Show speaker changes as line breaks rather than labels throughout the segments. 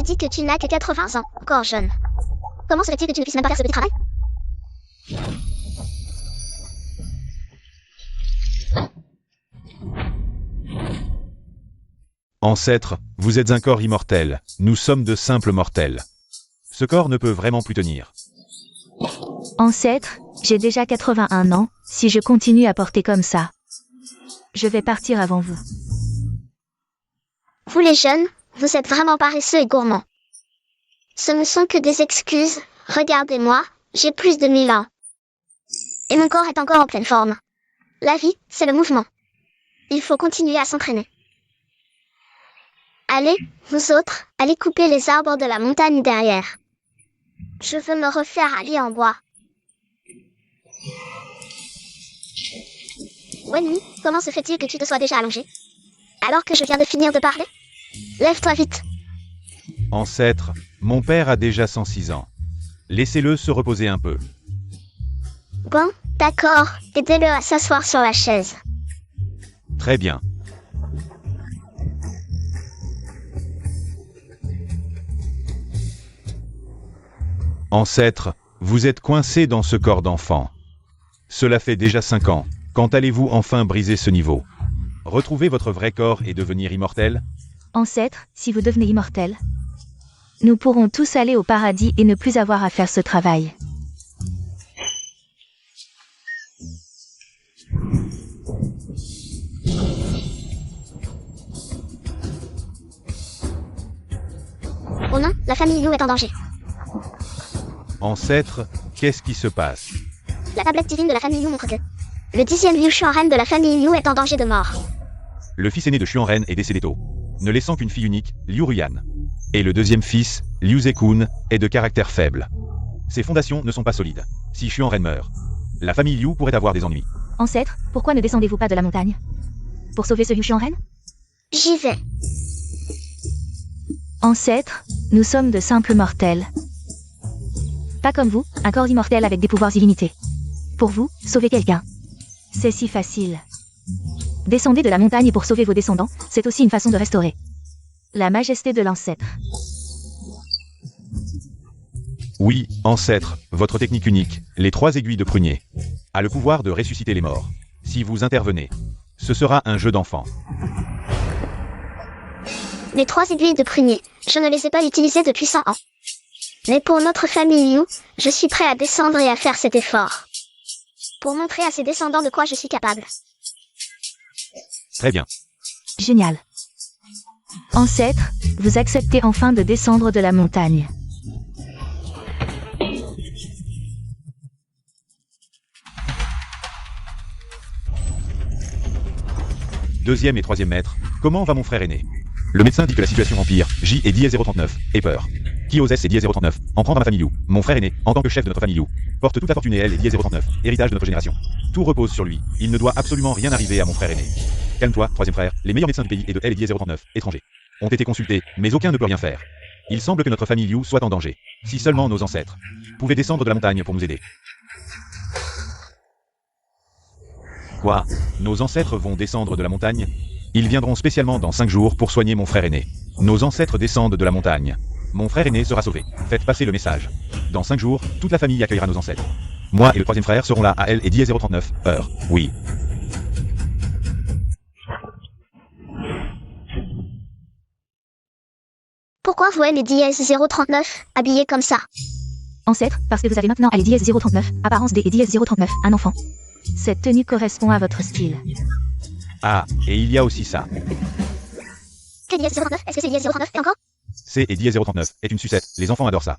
dis que tu n'as que 80 ans, encore jeune. Comment serait-il que tu ne puisses même pas faire ce petit travail?
Ancêtre, vous êtes un corps immortel, nous sommes de simples mortels. Ce corps ne peut vraiment plus tenir.
Ancêtre, j'ai déjà 81 ans, si je continue à porter comme ça, je vais partir avant vous.
Vous les jeunes, vous êtes vraiment paresseux et gourmands. Ce ne sont que des excuses, regardez-moi, j'ai plus de 1000 ans. Et mon corps est encore en pleine forme. La vie, c'est le mouvement. Il faut continuer à s'entraîner. Allez, vous autres, allez couper les arbres de la montagne derrière. Je veux me refaire un lit en bois. Wenny, comment se fait-il que tu te sois déjà allongé? Alors que je viens de finir de parler? Lève-toi vite.
Ancêtre, mon père a déjà 106 ans. Laissez-le se reposer un peu.
Bon, d'accord, aidez-le à s'asseoir sur la chaise.
Très bien. Ancêtre, vous êtes coincé dans ce corps d'enfant. Cela fait déjà 5 ans. Quand allez-vous enfin briser ce niveau? Retrouver votre vrai corps et devenir immortel?
Ancêtre, si vous devenez immortel, nous pourrons tous aller au paradis et ne plus avoir à faire ce travail.
Oh non, la famille Liu est en danger.
Ancêtre, qu'est-ce qui se passe?
La tablette divine de la famille Liu montre que le 10e Liu Xuanren de la famille Liu est en danger de mort.
Le fils aîné de Xuanren est décédé tôt, ne laissant qu'une fille unique, Liu Ruyan. Et le deuxième fils, Liu Zekun, est de caractère faible. Ses fondations ne sont pas solides. Si Xuanren meurt, la famille Liu pourrait avoir des ennuis.
Ancêtre, pourquoi ne descendez-vous pas de la montagne? Pour sauver ce Liu Xuanren?
J'y vais.
Ancêtre, nous sommes de simples mortels. Pas comme vous, un corps immortel avec des pouvoirs illimités. Pour vous, sauver quelqu'un, c'est si facile. Descendez de la montagne pour sauver vos descendants, c'est aussi une façon de restaurer la majesté de l'ancêtre.
Oui, ancêtre, votre technique unique, les 3 aiguilles de prunier, a le pouvoir de ressusciter les morts. Si vous intervenez, ce sera un jeu d'enfant.
Les 3 aiguilles de prunier, je ne les ai pas utilisées depuis 100 ans. Mais pour notre famille Liu, je suis prêt à descendre et à faire cet effort. Pour montrer à ses descendants de quoi je suis capable.
Très bien.
Génial. Ancêtre, vous acceptez enfin de descendre de la montagne.
Deuxième et troisième maître, comment va mon frère aîné? Le médecin dit que la situation empire, J est 10-039, et peur. Kios est 10-039, en prendre à ma famille Liu. Mon frère aîné, en tant que chef de notre famille Liu, porte toute la fortune et elle est 10-039, héritage de notre génération. Tout repose sur lui, il ne doit absolument rien arriver à mon frère aîné. Calme-toi, troisième frère, les meilleurs médecins du pays et de L est 10-039, étrangers, ont été consultés, mais aucun ne peut rien faire. Il semble que notre famille Liu soit en danger. Si seulement nos ancêtres pouvaient descendre de la montagne pour nous aider. Quoi? Nos ancêtres vont descendre de la montagne? Ils viendront spécialement dans 5 jours pour soigner mon frère aîné. Nos ancêtres descendent de la montagne. Mon frère aîné sera sauvé. Faites passer le message. Dans 5 jours, toute la famille accueillera nos ancêtres. Moi et le troisième frère seront là à L et 10-039, heure. Oui.
Pourquoi vous êtes les 10-039, habillés comme ça?
Ancêtre, parce que vous avez maintenant les 10-039, apparence des 10-039, un enfant. Cette tenue correspond à votre style.
Ah, et il y a aussi ça.
Que 10-039? Est-ce que c'est 10-039 et encore?
C et 10-039 est une sucette. Les enfants adorent ça.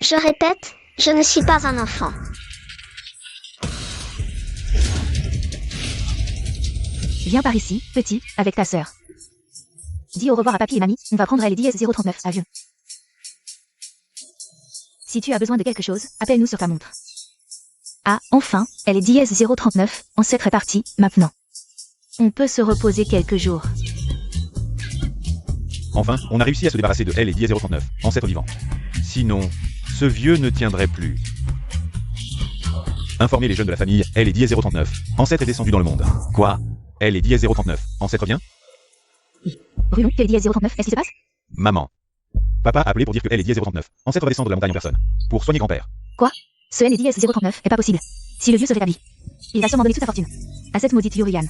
Je répète, je ne suis pas un enfant.
Viens par ici, petit, avec ta sœur. Dis au revoir à papy et mamie, on va prendre les 10-039, avion. Si tu as besoin de quelque chose, appelle-nous sur ta montre. Ah, enfin, elle est 10-039, ancêtre est parti, maintenant. On peut se reposer quelques jours.
Enfin, on a réussi à se débarrasser de L et 10-039, ancêtre vivant. Sinon, ce vieux ne tiendrait plus. Informez les jeunes de la famille, L et 10-039, ancêtre est descendu dans le monde. Quoi? L et 10-039, ancêtre vient?
Rulon, quel 10-039, est-ce qui se passe?
Maman. Papa a appelé pour dire que L est dièse 039. Ancêtre va descendre de la montagne en personne. Pour soigner grand-père.
Ce L est dièse 039 est pas possible. Si le vieux se rétablit, il va sûrement donner toute sa fortune à cette maudite Yurian.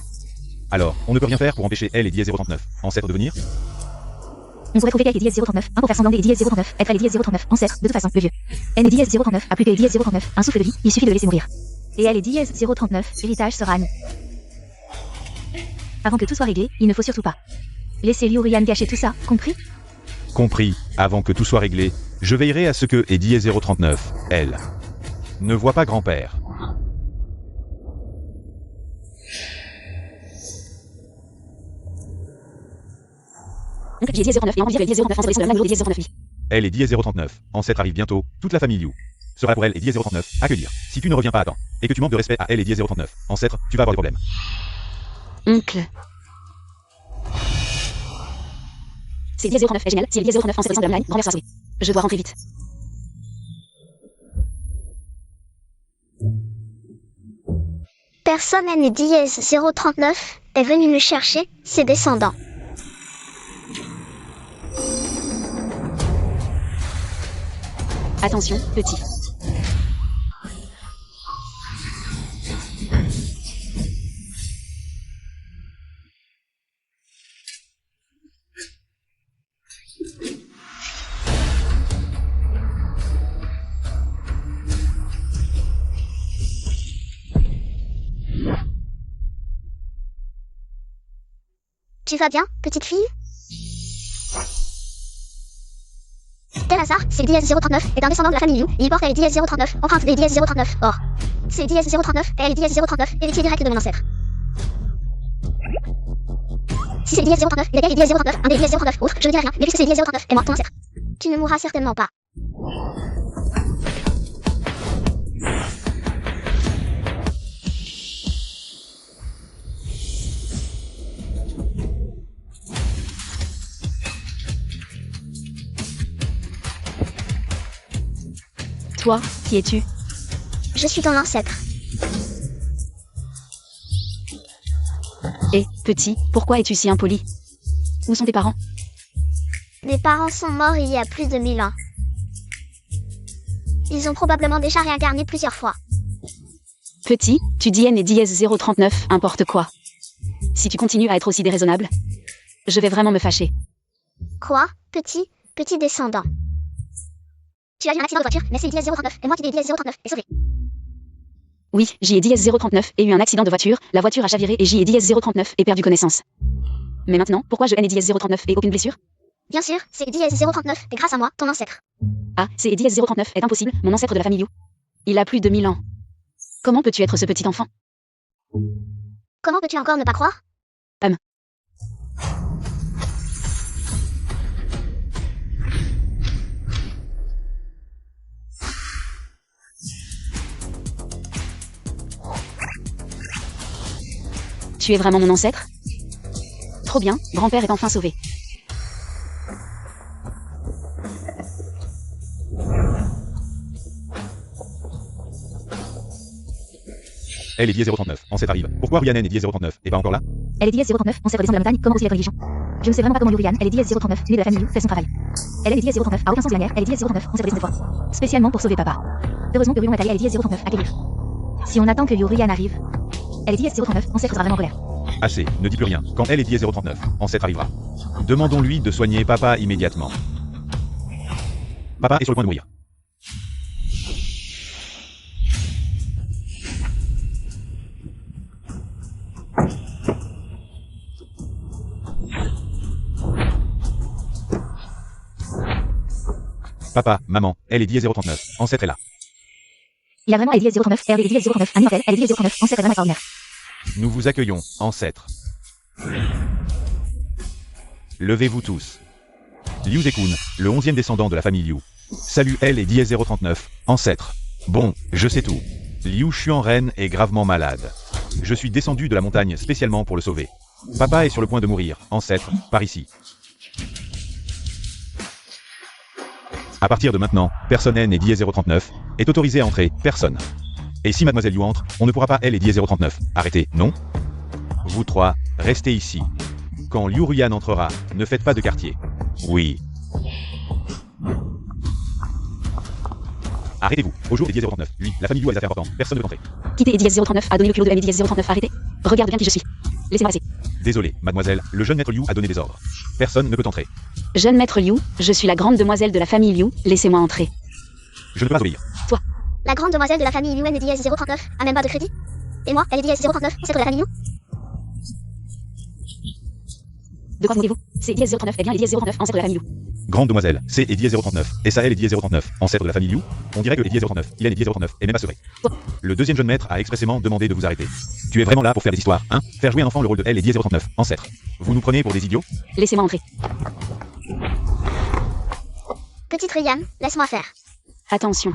Alors, on ne peut rien faire pour empêcher L et dièse 039. Ancêtre de venir?
On pourrait trouver qu'elle est dièse 039, un pour faire semblant des dièse 039, être elle est dièse 039, ancêtre, de toute façon, le vieux. N est dièse 039, a plus que dièse 039, un souffle de vie, il suffit de le laisser mourir. Et elle est dièse 039, l'héritage sera à nous. Avant que tout soit réglé, il ne faut surtout pas laisser Yurian gâcher tout ça, compris?
Compris. Avant que tout soit réglé, je veillerai à ce que et dièse 039, L, ne voit pas grand-père.
Donc j'ai dièse 09 et en dièse 09, ancêtre de dièse 09.
Elle est dièse 039. Ancêtre arrive bientôt. Toute la famille Liu sera pour elle et dièse 039. Accueillir. Si tu ne reviens pas à temps et que tu manques de respect à elle et dièse 039, ancêtre, tu vas avoir des problèmes.
Oncle. C'est dièse 039 est génial. Si elle est dièse 039, ancêtre de la line, grand-mère sera sauvée. Je dois rentrer vite.
Personne N et dièse 039 est venu me chercher, ses descendants.
Attention, petit.
Tu vas bien, petite fille? Quel hasard, c'est dièse 039 est un descendant de la famille Liu, il porte elle dièse 039, empreinte des dièse 039, or. C'est dièse 039 et elle est dièse 039, héritier direct de mon ancêtre. Si c'est dièse 039, il est dièse 039, un des dièse 039, autre, je ne dirai rien, mais puisque c'est dièse 039, et moi, ton ancêtre. Tu ne mourras certainement pas.
Toi, qui es-tu?
Je suis ton ancêtre.
Et, petit, pourquoi es-tu si impoli? Où sont tes parents?
Mes parents sont morts il y a plus de 1000 ans. Ils ont probablement déjà réincarné plusieurs fois.
Petit, tu dis N et dièse 039, importe quoi. Si tu continues à être aussi déraisonnable, je vais vraiment me fâcher.
Quoi, petit descendant? Tu as eu un accident de voiture, mais c'est dièse 039, et moi qui dis dièse 039, est sauvé.
Oui, j'y ai dièse 039 et eu un accident de voiture, la voiture a chaviré et j'y ai dièse 039 et perdu connaissance. Mais maintenant, pourquoi je N et dièse 039 et aucune blessure?
Bien sûr, c'est dièse 039, et grâce à moi, ton ancêtre.
Ah, c'est dièse 039 est impossible, mon ancêtre de la famille Liu. Il a plus de 1000 ans. Comment peux-tu être ce petit enfant?
Comment peux-tu encore ne pas croire?
Tu es vraiment mon ancêtre? Trop bien, grand-père est enfin sauvé.
Elle est dièse 039. Ancêtre arrive. Pourquoi Rhiannon est dièse 039 et pas encore là?
Elle est dièse 039, ancêtre descend de la montagne, comment aussi la religion? Je ne sais vraiment pas comment Yurian, elle est dièse 039, née de la famille Liu, fait son travail. Elle est dièse 039, a aucun sens de la guerre, elle est dièse 039, ancêtre des fois. Spécialement pour sauver papa. Heureusement que Yurian est allé, elle est dièse 039, accueillir. Si on attend que Yurian arrive, elle est dièse 039, ancêtre sera vraiment en colère.
Assez, ne dis plus rien. Quand elle est dièse 039, ancêtre arrivera. Demandons-lui de soigner papa immédiatement. Papa est sur le point de mourir. Papa, maman, elle est dièse 039, ancêtre est là.
Il a vraiment elle est dièse 039, elle est dièse 039, un immortel, elle est dièse 039, ancêtre est vraiment extraordinaire.
Nous vous accueillons, ancêtre. Levez-vous tous. Liu Zekun, le 11e descendant de la famille Liu. Salut elle et dièse 039, ancêtre. Bon, je sais tout. Liu Xuanren est gravement malade. Je suis descendu de la montagne spécialement pour le sauver. Papa est sur le point de mourir, ancêtre, par ici. À partir de maintenant, personne N et dièse 039 est autorisé à entrer, personne. Et si mademoiselle Liu entre, on ne pourra pas elle et dièse 039. Arrêtez, non? Vous trois, restez ici. Quand Liu Ruyan entrera, ne faites pas de quartier. Oui. Arrêtez-vous. Au jour des 10h39. Lui, la famille Liu a des affaires importantes. Personne ne peut entrer.
Quittez Eddie 039 a donné le culot de Eddie 039. Arrêtez. Regarde bien qui je suis. Laissez-moi passer.
Désolé, mademoiselle, le jeune maître Liu a donné des ordres. Personne ne peut entrer.
Jeune maître Liu, je suis la grande demoiselle de la famille Liu. Laissez-moi entrer.
Je ne peux pas obéir.
La grande demoiselle de la famille Liu est Eddie 039, a même pas de crédit. Et moi, elle est Eddie 039, c'est de la famille Liu.
De quoi vous moquez-vous? C'est Eddie 039 est bien Eddie 039, ancêtre de la famille Liu.
Grande demoiselle, c'est Eddie 039. Et ça, elle Eddie 039, ancêtre de la famille Liu. On dirait que Eddie 039, il est Eddie 039, et même pas sevré. Le deuxième jeune maître a expressément demandé de vous arrêter. Tu es vraiment là pour faire des histoires, hein? Faire jouer un enfant le rôle de elle Eddie 039, ancêtre. Vous nous prenez pour des idiots?
Laissez-moi entrer.
Petite Ryan, laisse-moi faire.
Attention.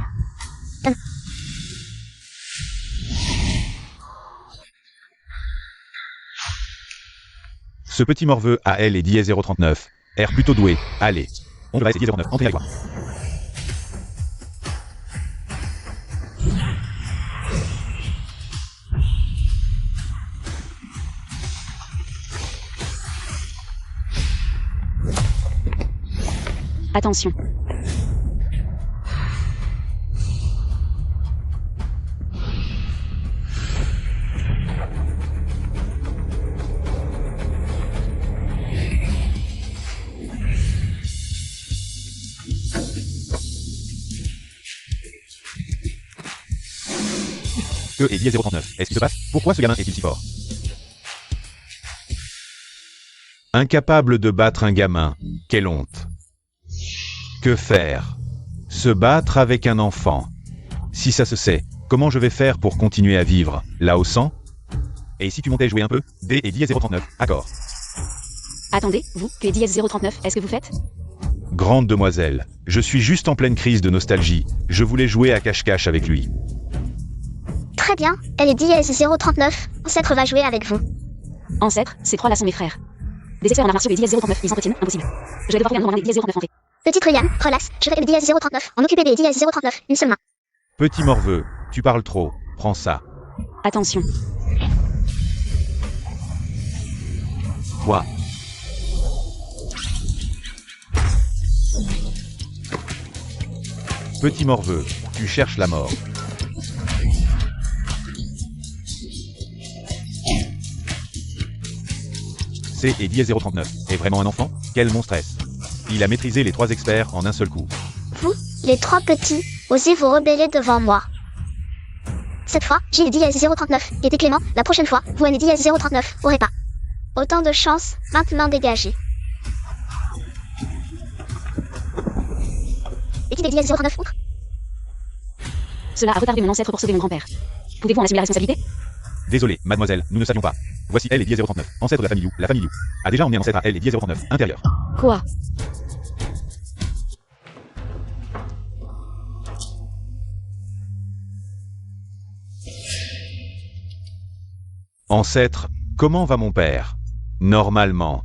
Ce petit morveux à elle est Eddie 039. Air plutôt doué. Allez. On devrait essayer 09. Entrez avec moi.
Attention.
Que Eddie 039. Est-ce qui se passe? Pourquoi ce gamin est-il si fort? Incapable de battre un gamin. Quelle honte. Que faire? Se battre avec un enfant. Si ça se sait, comment je vais faire pour continuer à vivre? Là au sang? Et si tu montais jouer un peu? D et Eddie 039. Accord.
Attendez, vous, que Eddie 039, est-ce que vous faites?
Grande demoiselle, je suis juste en pleine crise de nostalgie. Je voulais jouer à cache-cache avec lui.
Très bien, elle est Eddie 039, ancêtre va jouer avec vous.
Ancêtre, ces trois-là sont mes frères. Des experts en arts martiaux Eddie 039, ils s'entretiennent, impossible. Je vais devoir trouver un nom Eddie 039 entrer.
Petite Ryan, relax, je vais Eddie 039, en occuper des Eddie 039, une seule main.
Petit morveux, tu parles trop. Prends ça.
Attention.
Quoi? Petit morveux, tu cherches la mort. C'est Eddie 039. Est vraiment un enfant? Quel monstre est-ce? Il a maîtrisé les trois experts en un seul coup.
Vous, les trois petits, osez vous rebeller devant moi. Cette fois, j'ai Eddie 039, et Clément, la prochaine fois, vous Eddie 039, aurez pas. Autant de chance, maintenant dégagez. Et qui Eddie 039 outre?
Cela a retardé mon ancêtre pour sauver mon grand-père. Pouvez-vous en assumer la responsabilité?
Désolé, mademoiselle, nous ne savions pas. Voici elle Eddie 039, ancêtre de la famille Liu. La famille Liu a déjà emmené un ancêtre à elle Eddie 039, intérieur.
Quoi?
Ancêtre, comment va mon père? Normalement.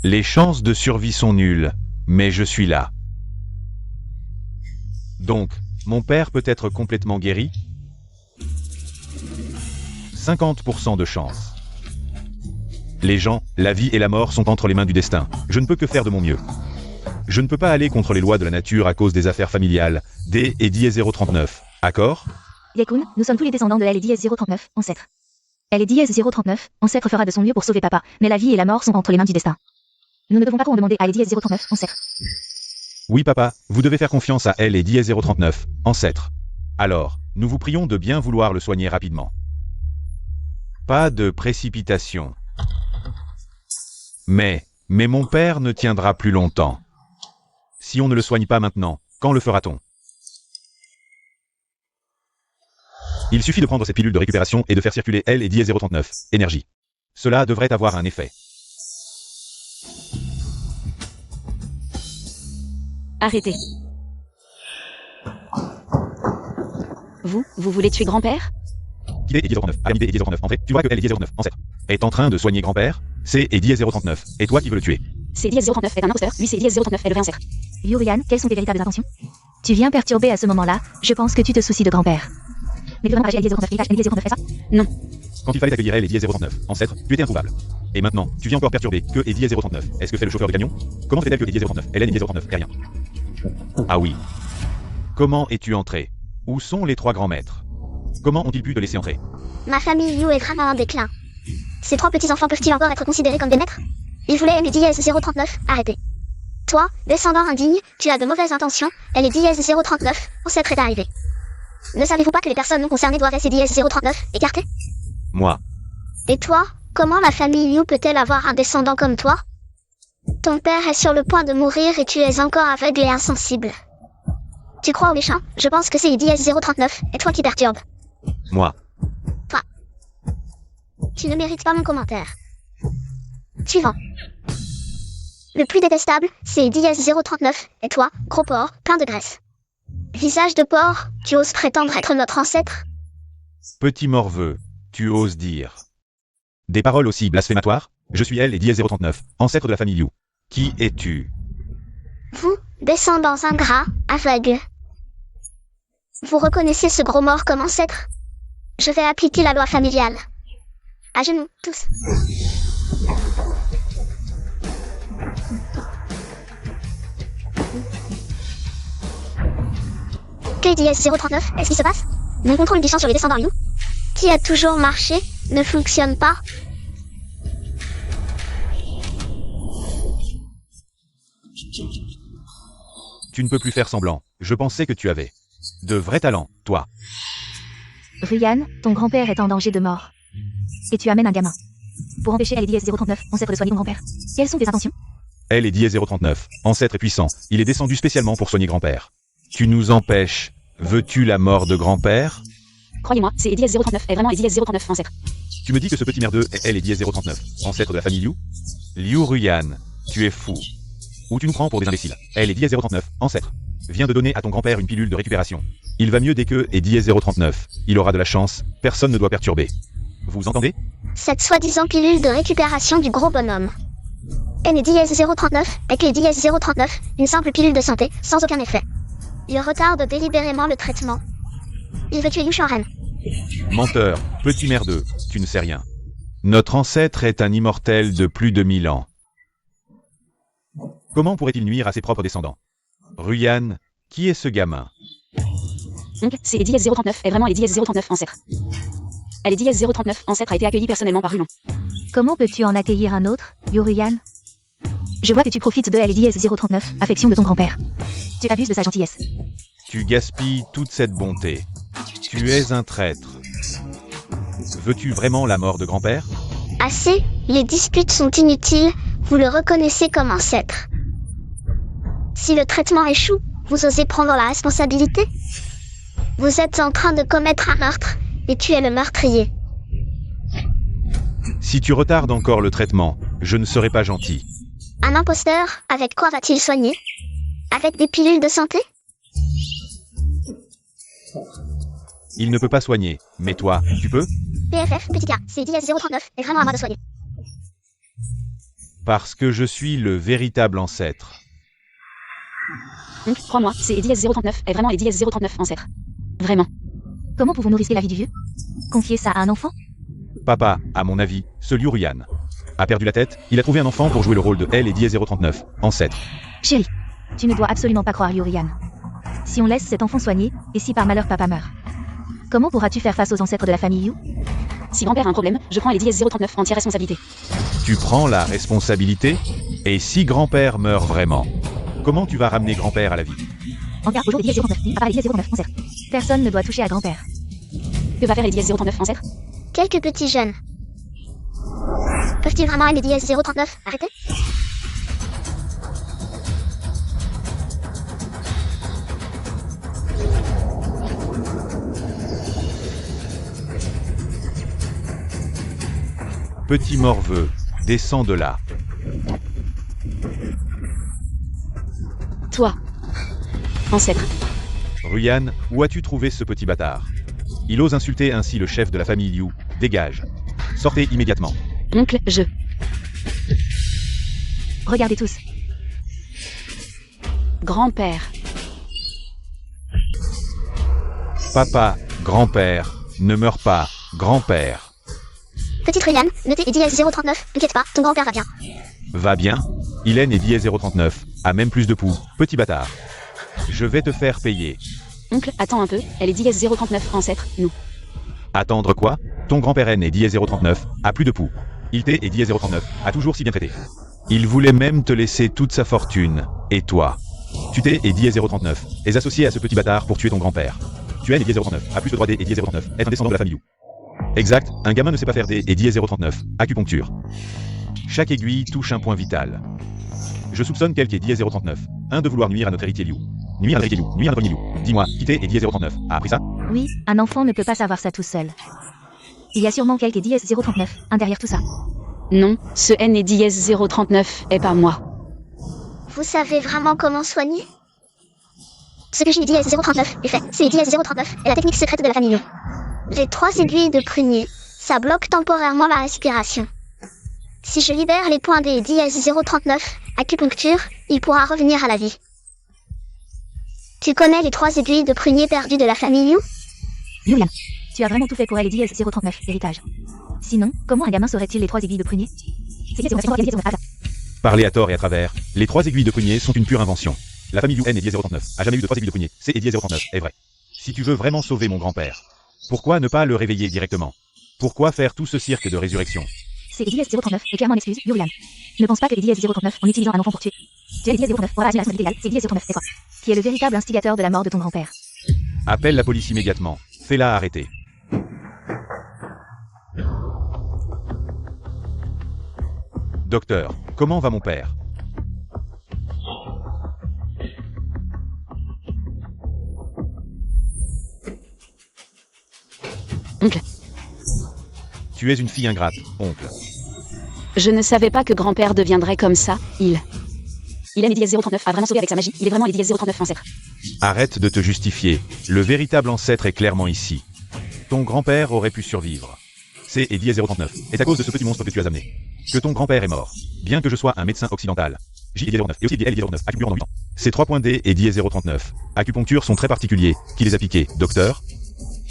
Les chances de survie sont nulles, mais je suis là. Donc, mon père peut être complètement guéri? 50% de chance. Les gens, la vie et la mort sont entre les mains du destin. Je ne peux que faire de mon mieux. Je ne peux pas aller contre les lois de la nature à cause des affaires familiales. D et Eddie 039. Accord?
Yakun, nous sommes tous les descendants de Eddie 039, ancêtre. Eddie 039, ancêtre fera de son mieux pour sauver papa, mais la vie et la mort sont entre les mains du destin. Nous ne devons pas trop en demander à Eddie 039, ancêtre.
Oui papa, vous devez faire confiance à elle et Eddie 039, ancêtre. Alors, nous vous prions de bien vouloir le soigner rapidement. Pas de précipitation. Mais mon père ne tiendra plus longtemps. Si on ne le soigne pas maintenant, quand le fera-t-on? Il suffit de prendre cette pilule de récupération et de faire circuler elle et Eddie 039, énergie. Cela devrait avoir un effet.
Arrêtez. Vous voulez tuer grand-père?
Qui est Eddie 039? Aramidé Eddie 039, entrée. Tu vois que elle Eddie 039, ancêtre, est en train de soigner grand-père? C'est Eddie 039. Et toi qui veux le tuer?
C'est Eddie 039 est un imposteur, lui c'est Eddie 039 est le vrai ancêtre.
Yurian, quelles sont tes véritables intentions? Tu viens perturber à ce moment-là, je pense que tu te soucies de grand-père. Mais tu veux vraiment agir à Eddie 039 héritage Eddie 039 est ça?
Non.
Quand il fallait accueillir elle Eddie 039, ancêtre, tu étais introuvable. Et maintenant, tu viens encore perturber que Eddie 039. Est-ce que fait le chauffeur de camion? Comment fait-elle que Eddie 039, Hélène Eddie 039 est rien? Ah oui. Comment es-tu entré? Où sont les 3 grands maîtres? Comment ont-ils pu te laisser entrer?
Ma famille Liu est vraiment en déclin. Ces 3 petits-enfants peuvent-ils encore être considérés comme des maîtres? Ils voulaient aimer Dièse 039, arrêtez. Toi, descendant indigne, tu as de mauvaises intentions, elle est Dièse 039, ancêtre est arrivé. Ne savez-vous pas que les personnes non concernées doivent rester Dièse 039, écartées?
Moi.
Et toi, comment la famille Liu peut-elle avoir un descendant comme toi? Ton père est sur le point de mourir et tu es encore aveugle et insensible. Tu crois aux méchants? Je pense que c'est Dièse 039, et toi qui perturbe.
Moi.
Tu ne mérites pas mon commentaire. Suivant. Le plus détestable, c'est Dièse 039, et toi, gros porc, plein de graisse. Visage de porc, tu oses prétendre être notre ancêtre?
Petit morveux, tu oses dire. Des paroles aussi blasphématoires? Je suis elle et Dièse 039, ancêtre de la famille Liu. Qui es-tu?
Vous, descendants ingrats, aveugles. Vous reconnaissez ce gros mort comme ancêtre? Je vais appliquer la loi familiale. À genoux, tous. Que Dièse 039, est-ce qui se passe? Mon contrôle du champ sur les descendants Liu, qui a toujours marché, ne fonctionne pas.
Tu ne peux plus faire semblant. Je pensais que tu avais de vrais talents, toi.
Ryan, ton grand-père est en danger de mort. Et tu amènes un gamin. Pour empêcher LDS 039, ancêtre de soigner ton grand-père. Quelles sont tes intentions?
Elle est Dièse 039, ancêtre est puissant. Il est descendu spécialement pour soigner grand-père. Tu nous empêches. Veux-tu la mort de grand-père?
Croyez-moi, c'est Dièse 039, est vraiment Dièse 039, ancêtre.
Tu me dis que ce petit merdeux est elle et Dièse 039, ancêtre de la famille Liu? Liu Ruyan, tu es fou. Ou tu nous prends pour des imbéciles? Elle est Dièse 039, ancêtre. Viens de donner à ton grand-père une pilule de récupération. Il va mieux dès que est Dièse 039. Il aura de la chance, personne ne doit perturber. Vous entendez?
Cette soi-disant pilule de récupération du gros bonhomme. Elle est Dièse 039, et que Dièse 039, une simple pilule de santé, sans aucun effet. Il retarde délibérément le traitement. Il veut tuer Liu Shanren.
Menteur, petit merdeux, tu ne sais rien. Notre ancêtre est un immortel de plus de 1000 ans. Comment pourrait-il nuire à ses propres descendants? Ruyan, qui est ce gamin?
Donc, c'est Dièse 039, est vraiment Dièse 039, ancêtre. Elle est Dièse 039, ancêtre a été accueillie personnellement par Rulan.
Comment peux-tu en accueillir un autre, Ryan? Je vois que tu profites de LDS 039, affection de ton grand-père. Tu abuses de sa gentillesse.
Tu gaspilles toute cette bonté. Tu es un traître. Veux-tu vraiment la mort de grand-père?
Assez, les disputes sont inutiles, vous le reconnaissez comme ancêtre. Si le traitement échoue, vous osez prendre la responsabilité? Vous êtes en train de commettre un meurtre, et tu es le meurtrier.
Si tu retardes encore le traitement, je ne serai pas gentil.
Un imposteur, avec quoi va-t-il soigner? Avec des pilules de santé?
Il ne peut pas soigner, mais toi, tu peux?
PFF, petit gars, c'est Dièse 039, et vraiment à moi de soigner.
Parce que je suis le véritable ancêtre.
Donc, crois-moi, c'est Dièse 039, est vraiment Dièse 039, ancêtre. Vraiment.
Comment pouvons-nous risquer la vie du vieux? Confier ça à un enfant?
Papa, à mon avis, ce Liu Ruyan a perdu la tête, il a trouvé un enfant pour jouer le rôle de elle et Dièse 039, ancêtre.
Chérie, tu ne dois absolument pas croire Ryan. Si on laisse cet enfant soigner, et si par malheur papa meurt, comment pourras-tu faire face aux ancêtres de la famille Liu?
Si grand-père a un problème, je prends Dièse 039, entière responsabilité.
Tu prends la responsabilité? Et si grand-père meurt vraiment, comment tu vas ramener grand-père à la vie?
En garde aujourd'hui Dièse 039, papa Dièse 039, ancêtre. Personne ne doit toucher à grand-père.
Que va faire Dièse 039, ancêtre?
Quelques petits jeunes. Peuvent-ils vraiment aimer Dièse 039? Arrêtez.
Petit morveux, descends de là.
Toi. Ancêtre.
Ruyan, où as-tu trouvé ce petit bâtard? Il ose insulter ainsi le chef de la famille Liu. Dégage. Sortez immédiatement.
Oncle, je.
Regardez tous.
Grand-père.
Papa, grand-père, ne meurs pas, grand-père.
Petite Ryan, notez Dièse 039, t'inquiète pas, ton grand-père va bien.
Va bien? Hélène et Dièse 039, a même plus de poux, petit bâtard. Je vais te faire payer.
Oncle, attends un peu, elle est DS039, ancêtre, nous.
Attendre quoi? Ton grand-père N est DS039, a plus de poux. Il t'est et DS039, a toujours si bien traité. Il voulait même te laisser toute sa fortune. Et toi? Tu t'es et DS039, es associé à ce petit bâtard pour tuer ton grand-père. Tu es et DS039, a plus le droit D et DS039, être un descendant de la famille You. Exact, un gamin ne sait pas faire D et DS039, acupuncture. Chaque aiguille touche un point vital. Je soupçonne quelque DS039, un de vouloir nuire à notre héritier Liu. Nuire à notre héritier Liu, nuire à notre famille Liu. Dis-moi, qui t'es et DS039, a appris ça?
Oui, un enfant ne peut pas savoir ça tout seul. Il y a sûrement quelque DS039, un derrière tout ça.
Non, ce N et DS039 est pas moi.
Vous savez vraiment comment soigner? Ce que j'ai dit DS039 est fait. C'est DS039 et la technique secrète de la famille You. Les 3 aiguilles de prunier, ça bloque temporairement la respiration. Si je libère les points des DS039, acupuncture, il pourra revenir à la vie. Tu connais les 3 aiguilles de prunier perdues de la famille You?
Julian, tu as vraiment tout fait pour elle et DS039, héritage. Sinon, comment un gamin saurait-il les 3 aiguilles de prunier?
Parler à tort et à travers, les 3 aiguilles de prunier sont une pure invention. La famille You N et DS039 a jamais eu de 3 aiguilles de prunier, c'est et DS039 est vrai. Si tu veux vraiment sauver mon grand-père, pourquoi ne pas le réveiller directement? Pourquoi faire tout ce cirque de résurrection?
C'est DS039 est clairement une excuse, Julian. Ne pense pas que DS039 en utilisant un enfant pour tuer. Tu es DS039 pour agir à la responsabilité légale, c'est DS039 et toi, qui est le véritable instigateur de la mort de ton grand-père.
Appelle la police immédiatement, fais-la arrêter. Docteur, comment va mon père?
Oncle.
Tu es une fille ingrate, oncle.
Je ne savais pas que grand-père deviendrait comme ça, il aime les DS039, a vraiment sauvé avec sa magie, il est vraiment les DS039 ancêtre.
Arrête de te justifier, le véritable ancêtre est clairement ici. Ton grand-père aurait pu survivre. C'est et DS039, est à cause de ce petit monstre que tu as amené. Que ton grand-père est mort. Bien que je sois un médecin occidental. J et DS039, et aussi L et DS039, acupuncture pendant 8 ans. Ces 3 points D et DS039, acupuncture sont très particuliers. Qui les a piqués, docteur?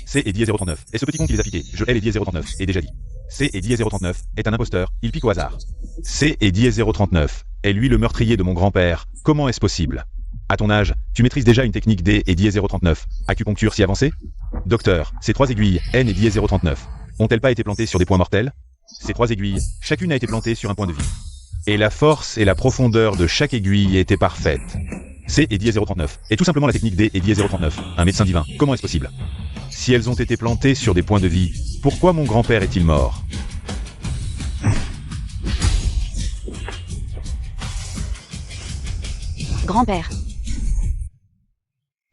C et DS039, et ce petit con qui les a piqués, je L et DS039, est déjà dit. C et DS039 est un imposteur, il pique au hasard. C et DS039 est lui le meurtrier de mon grand-père, comment est-ce possible? À ton âge, tu maîtrises déjà une technique D et DS039, acupuncture si avancée? Docteur, ces 3 aiguilles, N et DS039, ont-elles pas été plantées sur des points mortels? Ces 3 aiguilles, chacune a été plantée sur un point de vie. Et la force et la profondeur de chaque aiguille étaient parfaites. C et DS039 est tout simplement la technique D et DS039, un médecin divin, comment est-ce possible? Si elles ont été plantées sur des points de vie, pourquoi mon grand-père est-il mort?
Grand-père.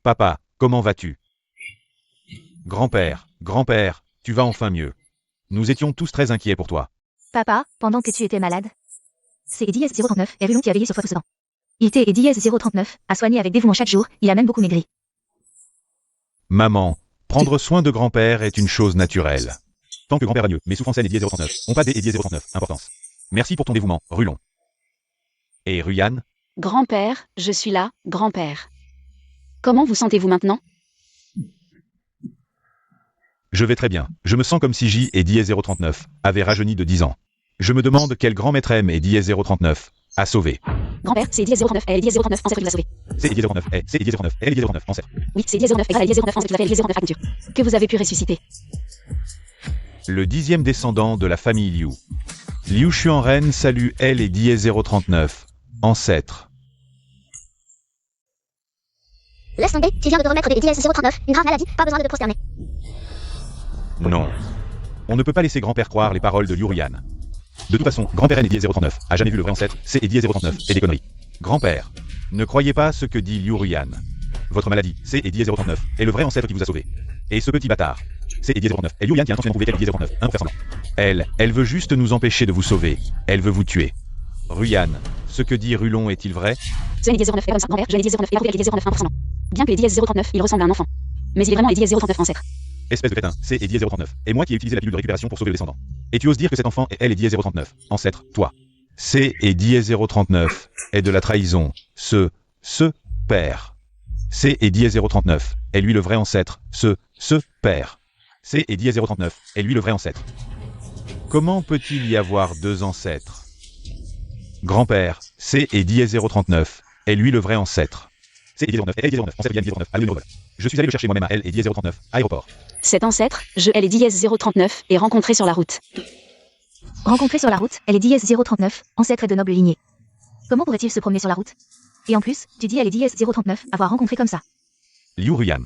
Papa, comment vas-tu? Grand-père, grand-père, tu vas enfin mieux. Nous étions tous très inquiets pour toi.
Papa, pendant que tu étais malade. C'est DS039 et Rulon qui a veillé sur toi tout ce temps. Il était et DS039, a soigné avec dévouement chaque jour, il a même beaucoup maigri.
Maman, prendre soin de grand-père est une chose naturelle. Tant que grand-père va mieux, mais souffrance N et DS039 ont pas D et DS039, importance. Merci pour ton dévouement, Rulon. Et Ruyan?
Grand-père, je suis là, grand-père. Comment vous sentez-vous maintenant?
Je vais très bien. Je me sens comme si J et DS039 avaient rajeuni de 10 ans. Je me demande quel grand maître M et DS039 a sauvé.
Grand-père, c'est DS039, elle est DS039, ancêtre qui vous a sauvé.
C'est DS039, c'est DS039, elle est DS039, ancêtre.
Oui, c'est DS039, et grâce à DS039, ancêtre qui vous a fait DS039 acupuncture. Que vous avez pu ressusciter.
Le 10e descendant de la famille Liu. Liu Xuanren salue elle et DS039, ancêtre.
Laisse tomber, tu viens de te remettre des DS039, une grave maladie, pas besoin de te prosterner.
Non. On ne peut pas laisser grand-père croire les paroles de Liu Ruyan. De toute façon, grand-père N et DS039 a jamais vu le vrai ancêtre, c'est et DS039 et des conneries. Grand-père, ne croyez pas ce que dit Liu Ruyan. Votre maladie, c'est et DS039 est le vrai ancêtre qui vous a sauvé. Et ce petit bâtard, c'est et DS039 et Liu Ruyan qui a intentionnellement prouvé qu'elle est DS039, un pour faire semblant. Elle veut juste nous empêcher de vous sauver. Elle veut vous tuer. Ruyan, ce que dit Rulon est-il vrai?
Ce DS09 est comme ça, grand-père, je l'ai DS09, il a prouvé avec DS09 1%. Bien que les DS039, il ressemble à un enfant. Mais il est vraiment les DS039 ancêtre.
Espèce de crétin, c'est et DS039, et moi qui ai utilisé la pilule de récupération pour sauver le descendant. Et tu oses dire que cet enfant est elle et DS039, ancêtre, toi. C'est et DS039 est de la trahison, ce père. C'est et DS039 est lui le vrai ancêtre, ce père. C'est et DS039 est lui le vrai ancêtre. Comment peut-il y avoir 2 ancêtres? Grand-père, c'est et DS039 est lui le vrai ancêtre. C et 09 et L 09, ancêtre Yann 09, à Léonol. Je suis allé le chercher moi-même à L et 039, aéroport.
Cet ancêtre, je L et dièse 039, est rencontré sur la route.
Rencontré sur la route, elle est dièse 039, ancêtre et de noble lignée. Comment pourrait-il se promener sur la route? Et en plus, tu dis elle est dièse 039, avoir rencontré comme ça.
Liu Ruyan.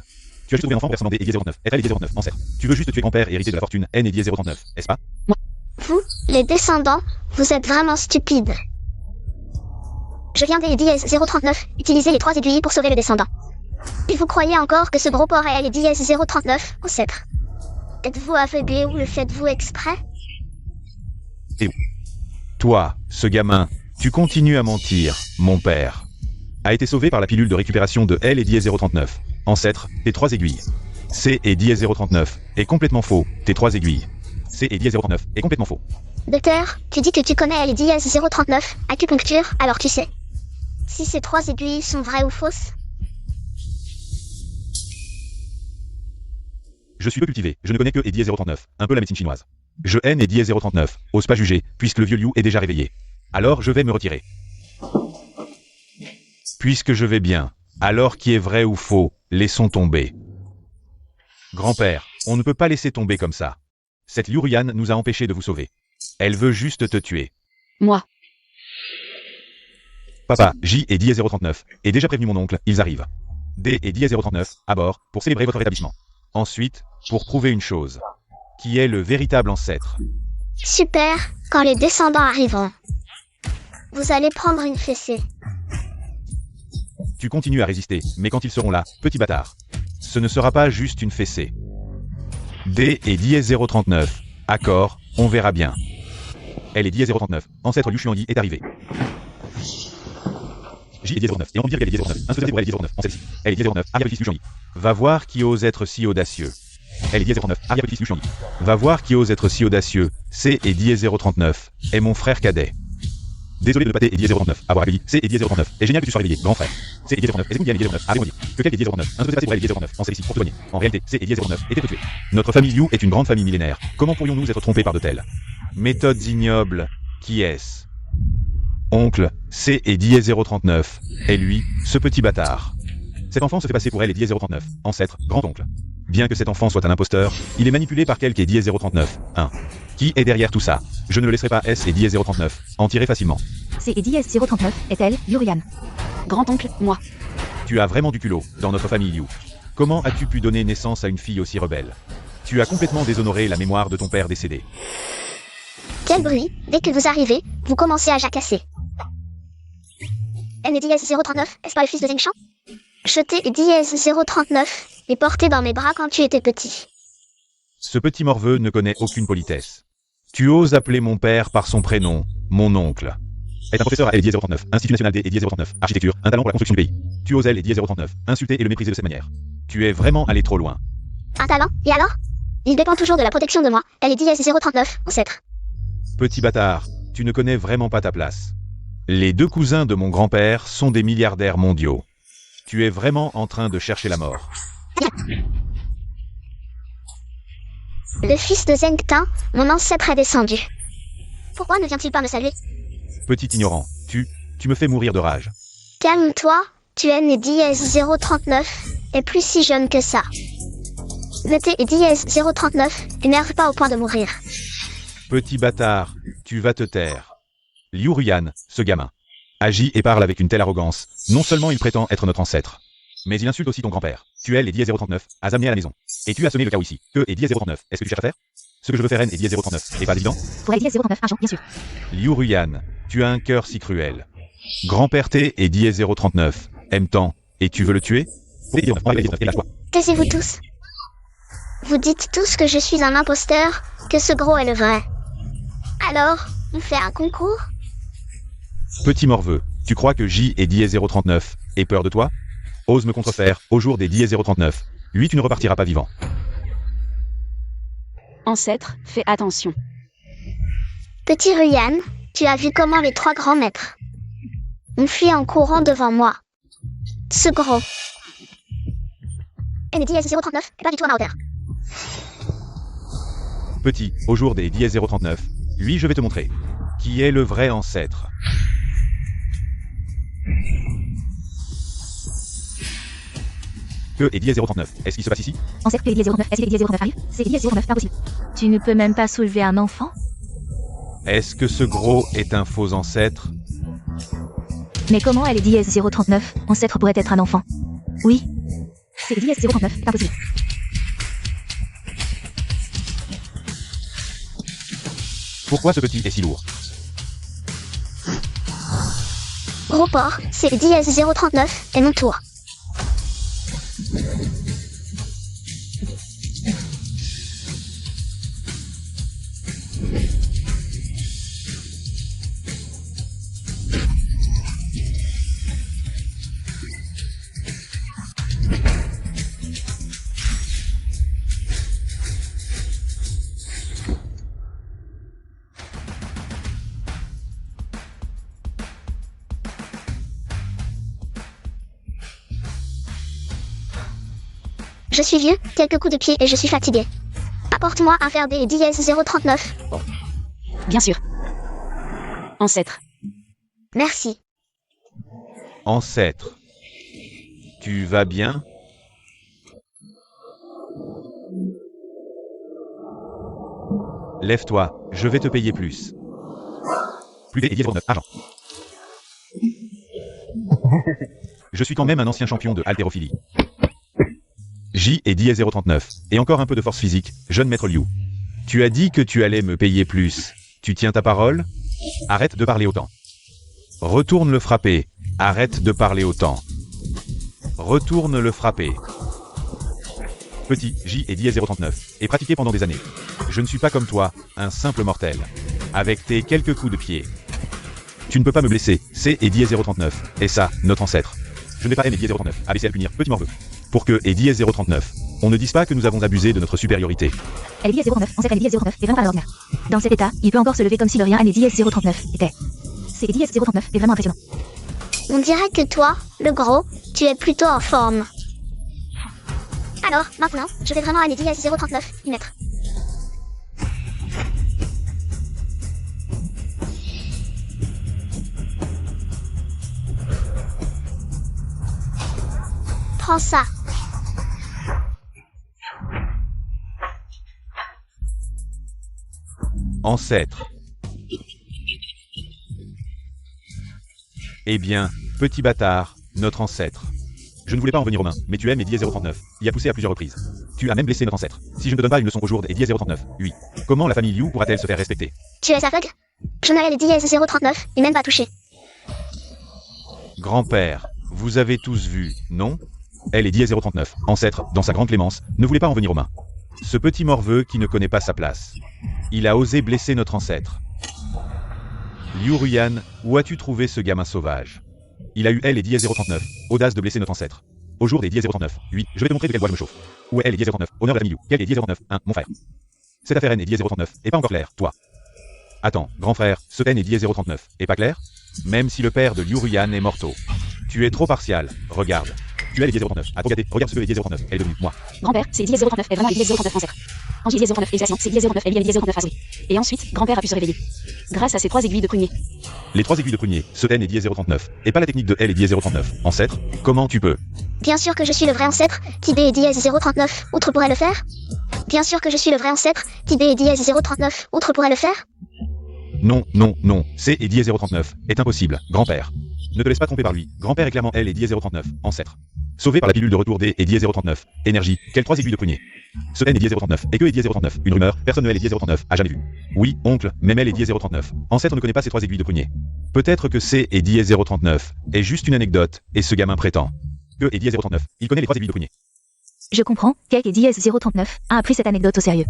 Tu as juste trouvé un enfant pour ressembler D et 09, FL et 09, ancêtre. Tu veux juste tuer grand-père et hériter de la fortune N et 039, est-ce pas?
Vous, les descendants, vous êtes vraiment stupides. Je viens des dièse 039, utiliser les 3 aiguilles pour sauver le descendant. Et vous croyez encore que ce gros porc est les dièse 039, ancêtre? Êtes-vous aveuglé ou le faites-vous exprès?
Toi, ce gamin, tu continues à mentir, mon père. A été sauvé par la pilule de récupération de L et dièse 039. Ancêtre, tes 3 aiguilles. C et dièse 039 est complètement faux, tes 3 aiguilles. C et dièse 039 est complètement faux.
Docteur, tu dis que tu connais les dièse 039, acupuncture, alors tu sais. Si ces 3 aiguilles sont vraies ou fausses?
Je suis peu cultivé, je ne connais que et dièse 039, un peu la médecine chinoise. Je N et dièse 039, ose pas juger, puisque le vieux Liu est déjà réveillé. Alors je vais me retirer. Puisque je vais bien, alors qui est vrai ou faux, laissons tomber. Grand-père, on ne peut pas laisser tomber comme ça. Cette Liu Ruyan nous a empêchés de vous sauver. Elle veut juste te tuer.
Moi.
Papa, J et dièse 039, est déjà prévenu mon oncle, ils arrivent. D et dièse 039, à bord, pour célébrer votre rétablissement. Ensuite, pour prouver une chose. Qui est le véritable ancêtre.
Super, quand les descendants arriveront. Vous allez prendre une fessée.
Tu continues à résister, mais quand ils seront là, petit bâtard. Ce ne sera pas juste une fessée. D et dièse 039, accord, on verra bien. Elle est dièse 039, ancêtre Liu Shuangyi est arrivé. J est dièse 09, et on peut dire qu'elle est dièse 09, un secret pour elle est dièse 09, en celle-ci. Elle est dièse 09, arrière-petit-fils Liu Shuangyi. Va voir qui ose être si audacieux. Elle est dièse 09, arrière-petit-fils Liu Shuangyi. Va voir qui ose être si audacieux, C et dièse 039, est mon frère cadet. Désolé de ne pas et dièse 039, avoir accueilli, C et dièse 039, et génial que tu sois réveillé, grand frère. C et dièse 09, et dièse 09, arrive-moi dire que quelqu'un est dièse 09, un secret pour elle est dièse 09, en celle-ci, pour te soigner. En réalité, C et dièse 09, était te tuer. Notre famille Liu est une grande famille millénaire, comment pourrions-nous être trompés par de telles méthodes ignobles? Qui est-ce? Oncle, C et dièse 039, et lui, ce petit bâtard. Cet enfant se fait passer pour elle et dièse 039, ancêtre, grand-oncle. Bien que cet enfant soit un imposteur, il est manipulé par quelqu'un et dièse 039, 1. Qui est derrière tout ça? Je ne le laisserai pas S et dièse 039 en tirer facilement.
C et dièse 039, est-elle, Liu Ruyan?
Grand-oncle, moi.
Tu as vraiment du culot, dans notre famille Liu. Comment as-tu pu donner naissance à une fille aussi rebelle? Tu as complètement déshonoré la mémoire de ton père décédé.
Quel bruit, dès que vous arrivez, vous commencez à jacasser. N et dièse 039, est-ce pas le fils de Zheng Shan? Jeté et dièse 039, et porté dans mes bras quand tu étais petit.
Ce petit morveux ne connaît aucune politesse. Tu oses appeler mon père par son prénom, mon oncle. Est un professeur à L et dièse 039, Institut National D et dièse 039, architecture, un talent pour la construction du pays. Tu oses L et dièse 039, insulter et le mépriser de cette manière. Tu es vraiment allé trop loin.
Un talent, et alors? Il dépend toujours de la protection de moi, elle est dièse 039, ancêtre.
Petit bâtard, tu ne connais vraiment pas ta place. Les 2 cousins de mon grand-père sont des milliardaires mondiaux. Tu es vraiment en train de chercher la mort.
Le fils de Zheng Tan, mon ancêtre est descendu. Pourquoi ne vient-il pas me saluer?
Petit ignorant, tu me fais mourir de rage.
Calme-toi, tu es né dièse 039, et plus si jeune que ça. Le T et dièse 039, énerve pas au point de mourir.
Petit bâtard, tu vas te taire. Liu Ruyan, ce gamin, agit et parle avec une telle arrogance. Non seulement il prétend être notre ancêtre, mais il insulte aussi ton grand-père. Tu es les dièse 039, as amené à la maison. Et tu as sonné le chaos ici. Que et dièse 039, est-ce que tu cherches à faire? Ce que je veux faire N et dièse 039, est pas évident?
Pour elle dièse 039, un jour, bien sûr.
Liu Ruyan, tu as un cœur si cruel. Grand-père T et dièse 039, aime tant, et tu veux le tuer?
Taisez-vous tous. Vous dites tous que je suis un imposteur, que ce gros est le vrai. Alors, on fait un concours?
Petit morveux, tu crois que J et dièse 039 ait peur de toi? Ose me contrefaire, au jour des dièse 039. Lui, tu ne repartiras pas vivant.
Ancêtre, fais attention.
Petit Ruyan, tu as vu comment les 3 grands maîtres ont fui en courant devant moi. Ce gros. Et les dièse 039 est pas du tout à ma hauteur.
Petit, au jour des dièse 039, lui je vais te montrer. Qui est le vrai ancêtre? Que est dièse 039? Est-ce qu'il se passe ici?
Ancêtre que est dièse 039. Est-ce que dièse 039 arrive? C'est dièse 039, impossible. Tu ne peux même pas soulever un enfant?
Est-ce que ce gros est un faux ancêtre?
Mais comment elle est dièse 039? Ancêtre pourrait être un enfant. Oui. C'est dièse 039, impossible.
Pourquoi ce petit est si lourd?
Gros porc, c'est le dièse 039 et mon tour. Je suis vieux, quelques coups de pied et je suis fatigué. Apporte-moi un verre des dièse 039.
Bien sûr. Ancêtre.
Merci.
Ancêtre. Tu vas bien? Lève-toi, je vais te payer plus. Plus des dièse 09, argent. Je suis quand même un ancien champion de haltérophilie. J et dièse 039. Et encore un peu de force physique, jeune maître Liu. Tu as dit que tu allais me payer plus. Tu tiens ta parole? Arrête de parler autant. Retourne le frapper. Arrête de parler autant. Retourne le frapper. Petit, J et dièse 039. Et pratiqué pendant des années. Je ne suis pas comme toi, un simple mortel. Avec tes quelques coups de pied. Tu ne peux pas me blesser. C et dièse 039. Et ça, notre ancêtre. Je ne vais pas aimer dièse 039. ABCL punir, petit morveux. Pour que et dièse 039, on ne dise pas que nous avons abusé de notre supériorité.
Elle est dièse 039, ancêtre elle est dièse 039, est vraiment pas l'ordinaire. Dans cet état, il peut encore se lever comme si le rien elle est dièse 039 était. C'est dièse 039 est vraiment impressionnant.
On dirait que toi, le gros, tu es plutôt en forme. Alors, maintenant, je vais vraiment aller dièse 039 y mettre. Prends ça.
Ancêtre. Eh bien, petit bâtard, notre ancêtre. Je ne voulais pas en venir aux mains, mais tu aimes et dièse 039. Y a poussé à plusieurs reprises. Tu as même blessé notre ancêtre. Si je ne te donne pas une leçon au jour des dièse 039, oui. Comment la famille Liu pourra-t-elle se faire respecter?
Tu es aveugle? Je n'ai les dièse 039 et même pas touché.
Grand-père, vous avez tous vu, non? Elle est dièse 039, ancêtre, dans sa grande clémence, ne voulait pas en venir aux mains. Ce petit morveux qui ne connaît pas sa place. Il a osé blesser notre ancêtre. Liu Ruyan, où as-tu trouvé ce gamin sauvage? Il a eu elle et dièse 039, audace de blesser notre ancêtre. Au jour des dièse 039, oui, je vais te montrer de quel bois je me chauffe. Où est elle et dièse 039, honneur de la famille Liu. Quel est dièse 039, mon frère. Cette affaire N est dièse 039, et pas encore claire, toi. Attends, grand frère, ce N est dièse 039, et pas clair? Même si le père de Liu Ruyan est morto. Tu es trop partial, regarde. Tu es les dièse 039, à trop gâter, regarde ce que est dièse 039, elle est devenue moi.
Grand-père, c'est dièse 039 est vraiment les dièse 039 ancêtre. Angie dièse 039 Elisation, c'est dièse 039 elle vient dièse 039 Azri. Et ensuite, grand-père a pu se réveiller. Grâce à ces 3 aiguilles de prunier.
Les 3 aiguilles de prunier, ce N est dièse 039, et pas la technique de L et dièse 039. Ancêtre, comment tu peux?
Bien sûr que je suis le vrai ancêtre, qui D et dièse 039, autre pourrait le faire? Bien sûr que je suis le vrai ancêtre, qui D et dièse 039, autre pourrait le faire?
Non, non, non, C et dièse 039, est impossible, grand-père. Ne te laisse pas tromper par lui, grand-père est clairement L et dièse 039, ancêtre. Sauvé par la pilule de retour D et dièse 039, énergie, quelles 3 aiguilles de prunier? Ce N est dièse 039, et que est dièse 039, une rumeur, personne ne L et dièse 039 a jamais vu. Oui, oncle, même L et dièse 039, ancêtre ne connaît pas ces 3 aiguilles de prunier. Peut-être que C et dièse 039 est juste une anecdote, et ce gamin prétend. Que est dièse 039, il connaît les 3 aiguilles de prunier.
Je comprends, Cake et dièse 039 a appris cette anecdote au sérieux.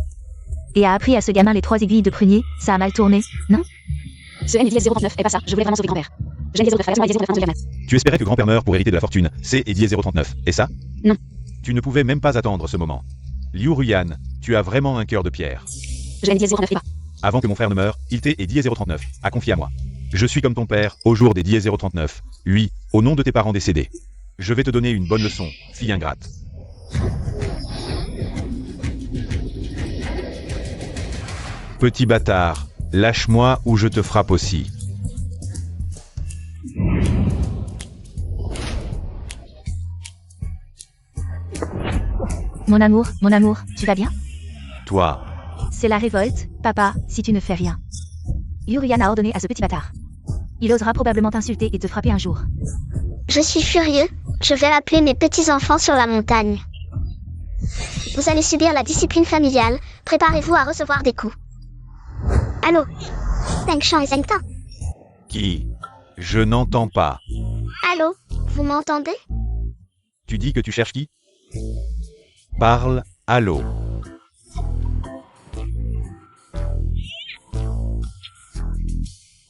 Et a appris à ce gamin les 3 aiguilles de prunier, ça a mal tourné, non?
Ce N est dièse 039 est pas ça, je voulais vraiment sauver grand-père. J'ai dièse 039 à dièse 039 de gamin.
Tu espérais que grand-père meure pour hériter de la fortune, C et dièse 039, et ça?
Non.
Tu ne pouvais même pas attendre ce moment. Liu Ruyan, tu as vraiment un cœur de pierre.
Je N dièse 039 pas.
Avant que mon frère ne meure, il t'est et dièse 039, a confié à moi. Je suis comme ton père, au jour des dièse 039, oui, au nom de tes parents décédés. Je vais te donner une bonne leçon, fille ingrate. Petit bâtard, lâche-moi ou je te frappe aussi.
Mon amour, tu vas bien?
Toi.
C'est la révolte, papa, si tu ne fais rien. Yurian a ordonné à ce petit bâtard. Il osera probablement t'insulter et te frapper un jour.
Je suis furieux. Je vais appeler mes petits-enfants sur la montagne. Vous allez subir la discipline familiale. Préparez-vous à recevoir des coups. Allô? Zhengshang et Zhengta.
Qui? Je n'entends pas.
Allô? Vous m'entendez?
Tu dis que tu cherches qui? Parle, allô.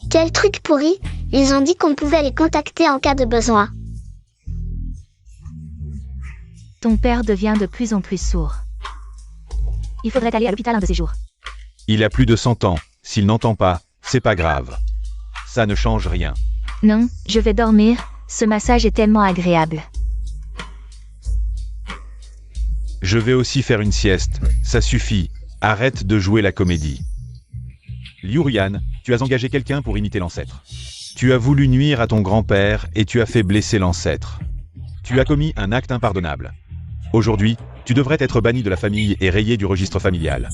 Quel truc pourri. Ils ont dit qu'on pouvait les contacter en cas de besoin.
Ton père devient de plus en plus sourd. Il faudrait aller à l'hôpital un de ces jours.
Il a plus de 100 ans. S'il n'entend pas, c'est pas grave. Ça ne change rien.
Non, je vais dormir. Ce massage est tellement agréable.
Je vais aussi faire une sieste. Ça suffit. Arrête de jouer la comédie. Liurian, tu as engagé quelqu'un pour imiter l'ancêtre. Tu as voulu nuire à ton grand-père et tu as fait blesser l'ancêtre. Tu as commis un acte impardonnable. Aujourd'hui, tu devrais être banni de la famille et rayé du registre familial.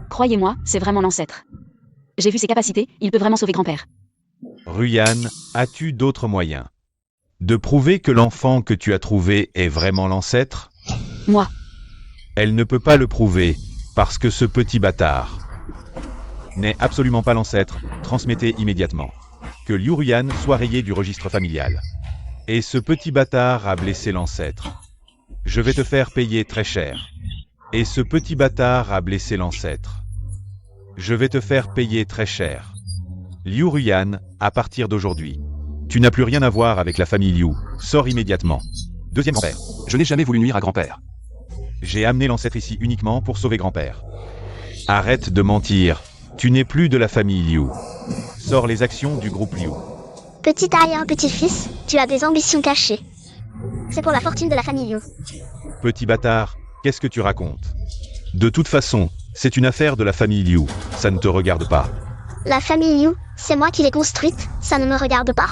Croyez-moi, c'est vraiment l'ancêtre. J'ai vu ses capacités, il peut vraiment sauver grand-père.
Ruyan, as-tu d'autres moyens de prouver que l'enfant que tu as trouvé est vraiment l'ancêtre?
Moi.
Elle ne peut pas le prouver, parce que ce petit bâtard n'est absolument pas l'ancêtre. Transmettez immédiatement. Que Liurian soit rayé du registre familial. Et ce petit bâtard a blessé l'ancêtre. Je vais te faire payer très cher. Et ce petit bâtard a blessé l'ancêtre. Je vais te faire payer très cher. Liurian, à partir d'aujourd'hui, tu n'as plus rien à voir avec la famille Liu. Sors immédiatement. Deuxième grand-père.
Je n'ai jamais voulu nuire à grand-père.
J'ai amené l'ancêtre ici uniquement pour sauver grand-père. Arrête de mentir. Tu n'es plus de la famille Liu. Sors les actions du groupe Liu.
Petit arrière-petit-fils, tu as des ambitions cachées. C'est pour la fortune de la famille Liu.
Petit bâtard, qu'est-ce que tu racontes? De toute façon, c'est une affaire de la famille Liu. Ça ne te regarde pas.
La famille Liu, c'est moi qui l'ai construite, ça ne me regarde pas.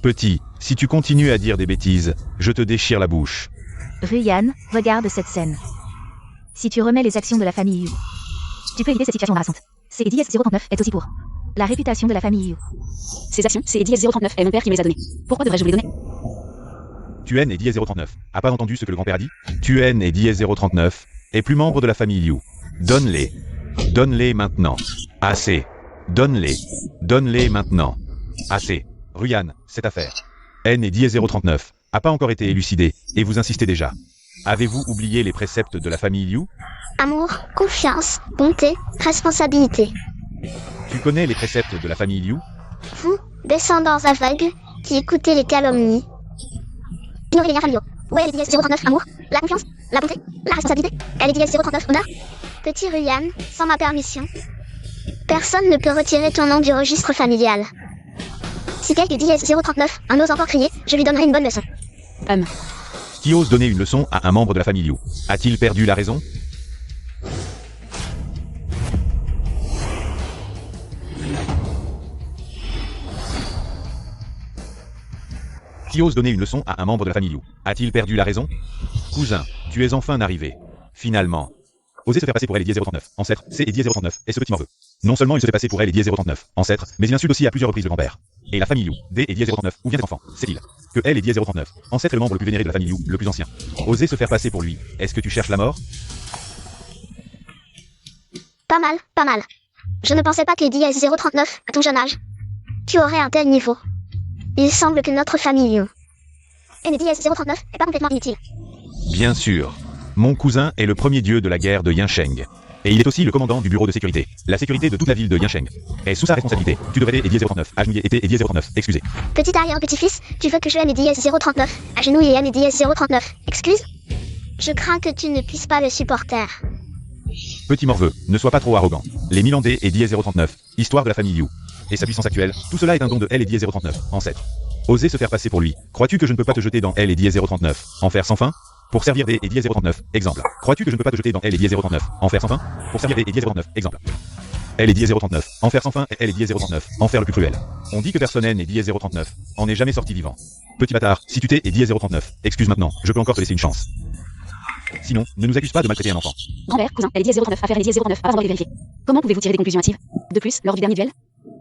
Petit, si tu continues à dire des bêtises, je te déchire la bouche.
Ruyan, regarde cette scène. Si tu remets les actions de la famille Yu, tu peux éviter cette situation embarrassante. C'est Eddie S039 est aussi pour la réputation de la famille Yu.
Ces actions, c'est Eddie S039 et mon père qui me les a données. Pourquoi devrais-je vous les donner?
Tuen et Diez039. A pas entendu ce que le grand-père a dit? Tuen et Diez039 est plus membre de la famille Liu. Donne-les. Donne-les maintenant. Assez. Donne-les. Donne-les maintenant. Assez. Ruyan, cette affaire. N et Diez039 a pas encore été élucidée, et vous insistez déjà. Avez-vous oublié les préceptes de la famille Liu?
Amour, confiance, bonté, responsabilité.
Tu connais les préceptes de la famille Liu?
Vous, descendants aveugles, qui écoutez les calomnies. Ignorez les liens familiaux. Ouais, elle est 039, amour, la confiance, la bonté, la responsabilité. Elle est 039, honneur. Petit Ruyan, sans ma permission. Personne ne peut retirer ton nom du registre familial. Si quelqu'un dit 039, un ose encore crier, je lui donnerai une bonne leçon.
Qui ose donner une leçon à un membre de la famille Liu? A-t-il perdu la raison? Qui ose donner une leçon à un membre de la famille Liu? A-t-il perdu la raison? Cousin, tu es enfin arrivé. Finalement. Oser se faire passer pour elle et Diez039, ancêtre, c'est et Diez039, et ce petit morveux. Non seulement il se fait passer pour elle et Diez039, ancêtre, mais il insulte aussi à plusieurs reprises le grand-père. Et la famille Liu, D et Diez039, où vient cet enfant? C'est-il que elle et Diez039, ancêtre est le membre le plus vénéré de la famille Liu, le plus ancien. Oser se faire passer pour lui, est-ce que tu cherches la mort?
Pas mal, pas mal. Je ne pensais pas que Lady S039, à ton jeune âge, tu aurais un tel niveau. Il semble que notre famille Liu et Lady S039 est pas complètement inutile.
Bien sûr. Mon cousin est le premier dieu de la guerre de Yansheng. Et il est aussi le commandant du bureau de sécurité. La sécurité de toute la ville de Yansheng est sous sa responsabilité. Tu devrais aider Diez039, agenouiller et Diez039, excusez.
Petit arrière-petit-fils, tu veux que je aime Lady S039, agenouille et aime Lady S039, excuse? Je crains que tu ne puisses pas le supporter.
Petit morveux, ne sois pas trop arrogant. Les Milandais et Diez039, histoire de la famille Liu. Et sa puissance actuelle, tout cela est un don de elle et Diez039, ancêtre. Oser se faire passer pour lui. Crois-tu que je ne peux pas te jeter dans elle et Diez039, enfer sans fin? Pour servir des et Diez039, exemple. Crois-tu que je ne peux pas te jeter dans elle et Diez039, enfer sans fin? Pour servir des et Diez039, exemple. Elle et Diez039, enfer sans fin et elle et Diez039, enfer le plus cruel. On dit que personne n'est Diez039, en est jamais sorti vivant. Petit bâtard, si tu t'es et Diez039, excuse maintenant, je peux encore te laisser une chance. Sinon, ne nous accuse pas de maltraiter un enfant.
Grand-père, cousin, elle est 10 039, affaire elle est 10 039, pas besoin de vérifier. Comment pouvez-vous tirer des conclusions hâtives? De plus, lors du dernier duel,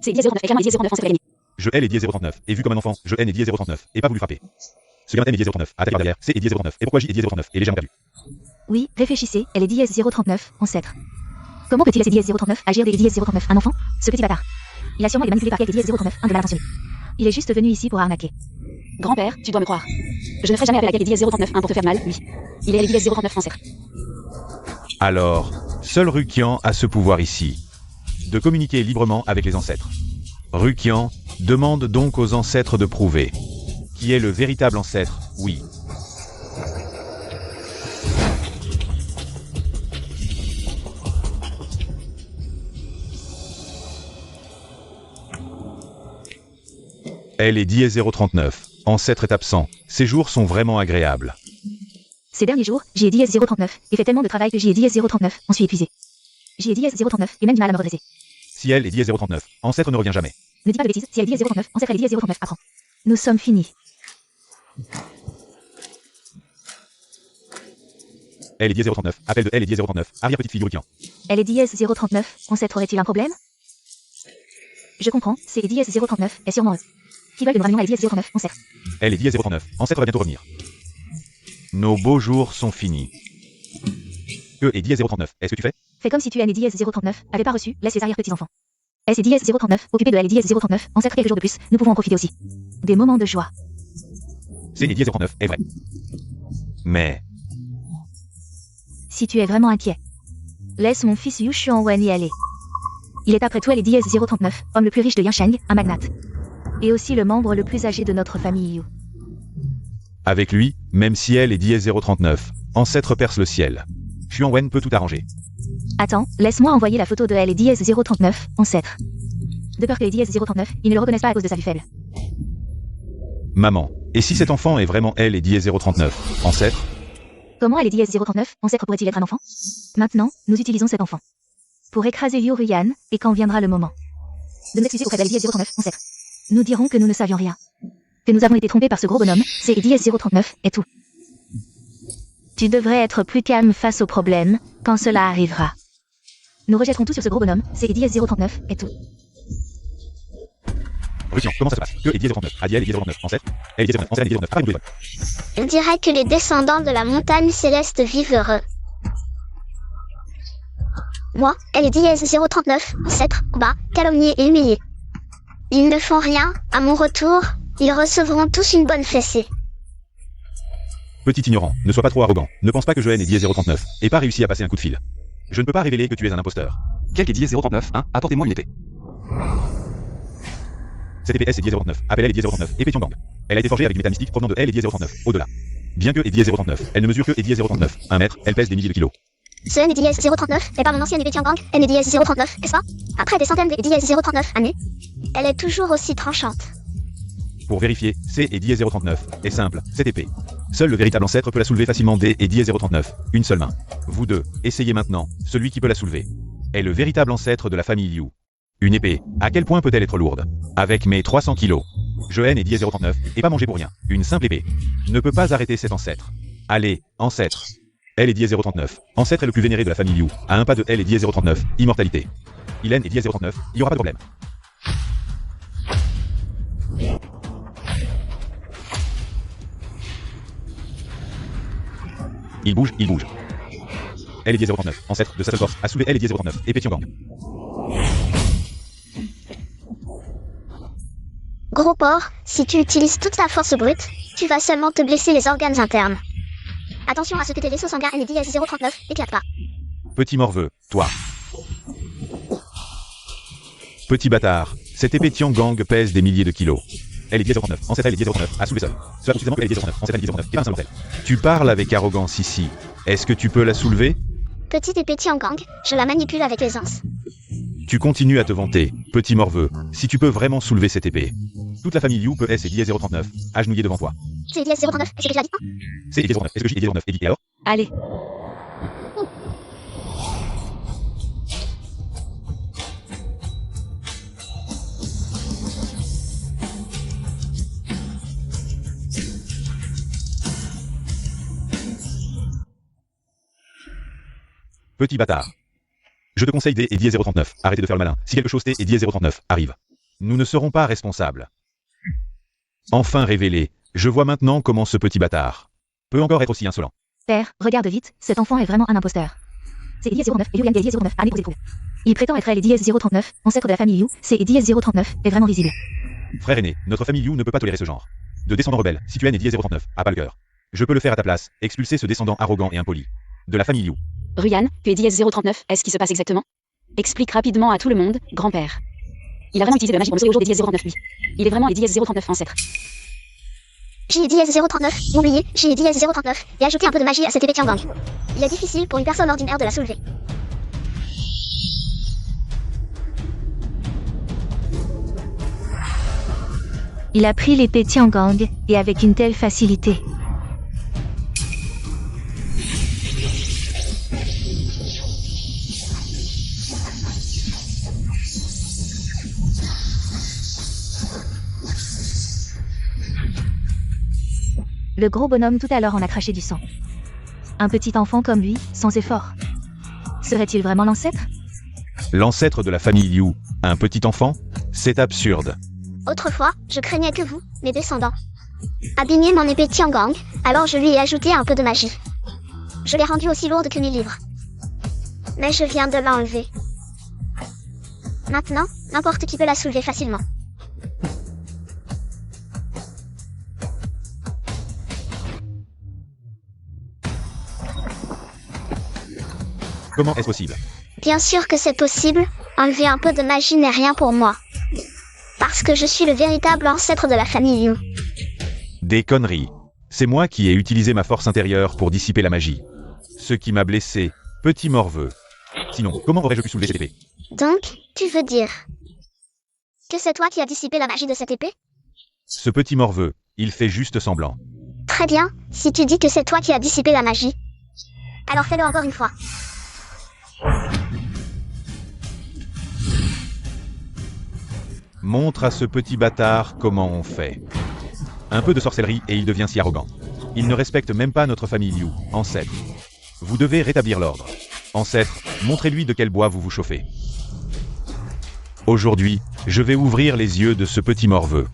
c'est 10 039 et clairement 10 039 ancêtre et l'ennemi.
Je hais les 10 039, et vu comme un enfant, je haine les 10 039, et pas voulu frapper. Ce gamin est 10 039, attaqué par derrière, c'est 10 039, et pourquoi J est 10 039, et légèrement perdu.
Oui, réfléchissez, elle est dièse 039, ancêtre. Comment peut-il laisser dièse 039 agir des dièse 039, un enfant? Ce petit bâtard. Il a sûrement été manipulé par quelques dièse 039, un de mal intentionné. Il est juste venu ici pour arnaquer.
Grand-père, tu dois me croire. Je ne ferai jamais appel à quelques dièse 039 pour te faire mal, lui. Il est les dièse 039 ancêtre.
Alors, seul Rukian a ce pouvoir ici, de communiquer librement avec les ancêtres. Rukian demande donc aux ancêtres de prouver qui est le véritable ancêtre, oui. Elle est dièse 039, ancêtre est absent, ces jours sont vraiment agréables.
Ces derniers jours, j'y ai dièse 039, et fait tellement de travail que j'y ai dièse 039, on suis épuisé. J'y ai dièse 039, et même du mal à me redresser.
Si elle est dièse 039, ancêtre ne revient jamais.
Ne dis pas de bêtises, si elle est dièse 039, ancêtre elle est dièse 039, apprends. Nous sommes finis.
Elle est dièse 039, appel de elle est dièse 039, arrière-petite-fille du Rukian.
Elle est dièse 039, ancêtre aurait-il un problème? Je comprends, c'est dièse 039, est sûrement eux. Qui veulent que nous ramenions à dièse 039, ancêtre.
Elle est dièse 039, ancêtre va bientôt revenir. Nos beaux jours sont finis. Que est dièse 039, est-ce que tu fais?
Fais comme si tu es né dièse 039, avait pas reçu, laisse les arrière-petits-enfants. S est dièse 039, occupé de elle est dièse 039, ancêtre quelques jours de plus, nous pouvons en profiter aussi. Des moments de joie.
C'est dièse 039, est vrai. Mais,
Si tu es vraiment inquiet, laisse mon fils Yu Xuanwen y aller. Il est après tout elle est dièse 039, homme le plus riche de Yansheng, un magnate. Et aussi le membre le plus âgé de notre famille Yu.
avec lui, même si elle est dièse 039, ancêtre perce le ciel. Xuanwen peut tout arranger.
Attends, laisse-moi envoyer la photo de elle est dièse 039, ancêtre. De peur que les dièse 039, ils ne le reconnaissent pas à cause de sa vue faible.
Maman, et si cet enfant est vraiment elle et dièse 039, ancêtre?
Comment elle est dièse 039, ancêtre pourrait-il être un enfant? Maintenant, nous utilisons cet enfant. Pour écraser Yu Ruyan, et quand viendra le moment de nous excuser auprès d'elle dièse 039, ancêtre. Nous dirons que nous ne savions rien. Que nous avons été trompés par ce gros bonhomme, c'est dièse 039, et tout. Tu devrais être plus calme face au problème, quand cela arrivera. Nous rejetterons tout sur ce gros bonhomme, c'est dièse 039, et tout.
Rukian, comment ça se passe? Que est dièse 039, Adiel est dièse 039, ancêtre? Elle est dièse 039, ancêtre elle est dièse 039, après nous
On dirait que les descendants de la montagne céleste vivent heureux. Moi, elle est dièse 039, ancêtre, bas, calomnié et humilié. Ils ne font rien, à mon retour, ils recevront tous une bonne fessée.
Petit ignorant, ne sois pas trop arrogant, ne pense pas que Joanne est dièse 039, et pas réussi à passer un coup de fil. Je ne peux pas révéler que tu es un imposteur.
Quel est dièse 039, hein? Apportez-moi une épée.
Cette épée S est dièse 039, appelle elle est dièse 039, épée Tiangang. Elle a été forgée avec du métal mystique provenant de elle et dièse 039, au-delà. Bien que est dièse 039, elle ne mesure que est dièse 039, 1 mètre, elle pèse des milliers de kilos.
Ce est dièse 039, et pas mon ancienne épée Tiangang, elle est dièse 039, n'est-ce pas? Après des centaines de dièse 039 années, elle est toujours aussi tranchante.
Pour vérifier, C et dièse 039, est simple, cette épée. Seul le véritable ancêtre peut la soulever facilement D et dièse 039, une seule main. Vous deux, essayez maintenant, celui qui peut la soulever est le véritable ancêtre de la famille Liu. Une épée, à quel point peut-elle être lourde? Avec mes 300 kilos. Joanne est dièse 039, et pas manger pour rien, une simple épée ne peut pas arrêter cet ancêtre. Allez, ancêtre. Elle est dièse 039, ancêtre est le plus vénéré de la famille Liu, à un pas de elle est dièse 039, immortalité. Hélène est dièse 039, il n'y aura pas de problème. Il bouge, il bouge. Elle est dièse 039, ancêtre de sa seule force, a soulevé elle est dièse 039, épée Tiangang.
Gros porc, si tu utilises toute ta force brute, tu vas seulement te blesser les organes internes. Attention à ce que tes vaisseaux sanguins et dièse 039 éclatent pas.
Petit morveux, toi. Petit bâtard, cette épée Tiangang pèse des milliers de kilos. Elle est dièse 039, ancêtre elle est dièse 039, a soulevé seule. Cela suffisamment qu'elle est dièse 039, ancêtre elle est dièse 039, et pas un seul mortel. Tu parles avec arrogance ici. Est-ce que tu peux la soulever?
Petite épée Tiangang, je la manipule avec aisance.
Tu continues à te vanter, petit morveux, si tu peux vraiment soulever cette épée. Toute la famille Liu peut S et dièse 039, agenouillée devant toi.
C'est dièse 039, est-ce que tu l'as dit?
C'est dièse 039, est-ce que j'ai dièse 039 et dit, et alors?
Allez.
Petit bâtard. Je te conseille D et dièse 039. Arrêtez de faire le malin. Si quelque chose T et dièse 039 arrive, nous ne serons pas responsables. Enfin révélé, je vois maintenant comment ce petit bâtard peut encore être aussi insolent.
Père, regarde vite, cet enfant est vraiment un imposteur. C'est Dièse 09 et Julian Dièse 09, année pour prouver. Il prétend être Elie Dièse 039, ancêtre de la famille Liu, c'est Dièse 039, est vraiment visible.
Frère aîné, notre famille Liu ne peut pas tolérer ce genre de descendant rebelle. Si tu es né dièse 039, a pas le cœur. Je peux le faire à ta place, expulser ce descendant arrogant et impoli de la famille Liu.
Ruyan, tu es dièse 039, est-ce qui se passe exactement? Explique rapidement à tout le monde, grand-père. Il a vraiment utilisé de la magie pour me sauver au jour des dièse 039, lui. Il est vraiment les dièse 039 ancêtre.
J'ai dièse 039, oublié, j'ai dièse 039, et ajouté un peu de magie à cette épée Tiangang. Il est difficile pour une personne ordinaire de la soulever.
Il a pris l'épée Tiangang, et avec une telle facilité. Le gros bonhomme tout à l'heure en a craché du sang. Un petit enfant comme lui, sans effort. Serait-il vraiment l'ancêtre?
L'ancêtre de la famille Liu, un petit enfant? C'est absurde.
Autrefois, je craignais que vous, mes descendants, abîmiez mon épée Tiangang, alors je lui ai ajouté un peu de magie. Je l'ai rendue aussi lourde que mes livres. Mais je viens de l'enlever. Maintenant, n'importe qui peut la soulever facilement.
Comment est-ce possible?
Bien sûr que c'est possible, enlever un peu de magie n'est rien pour moi. Parce que je suis le véritable ancêtre de la famille Liu.
Des conneries. C'est moi qui ai utilisé ma force intérieure pour dissiper la magie. Ce qui m'a blessé, petit morveux. Sinon, comment aurais-je pu soulever cette épée?
Donc, tu veux dire que c'est toi qui as dissipé la magie de cette épée?
Ce petit morveux, il fait juste semblant.
Très bien, si tu dis que c'est toi qui as dissipé la magie, alors fais-le encore une fois.
Montre à ce petit bâtard comment on fait. Un peu de sorcellerie et il devient si arrogant. Il ne respecte même pas notre famille Liu, ancêtre. Vous devez rétablir l'ordre. Ancêtre, montrez-lui de quel bois vous vous chauffez. Aujourd'hui, je vais ouvrir les yeux de ce petit morveux.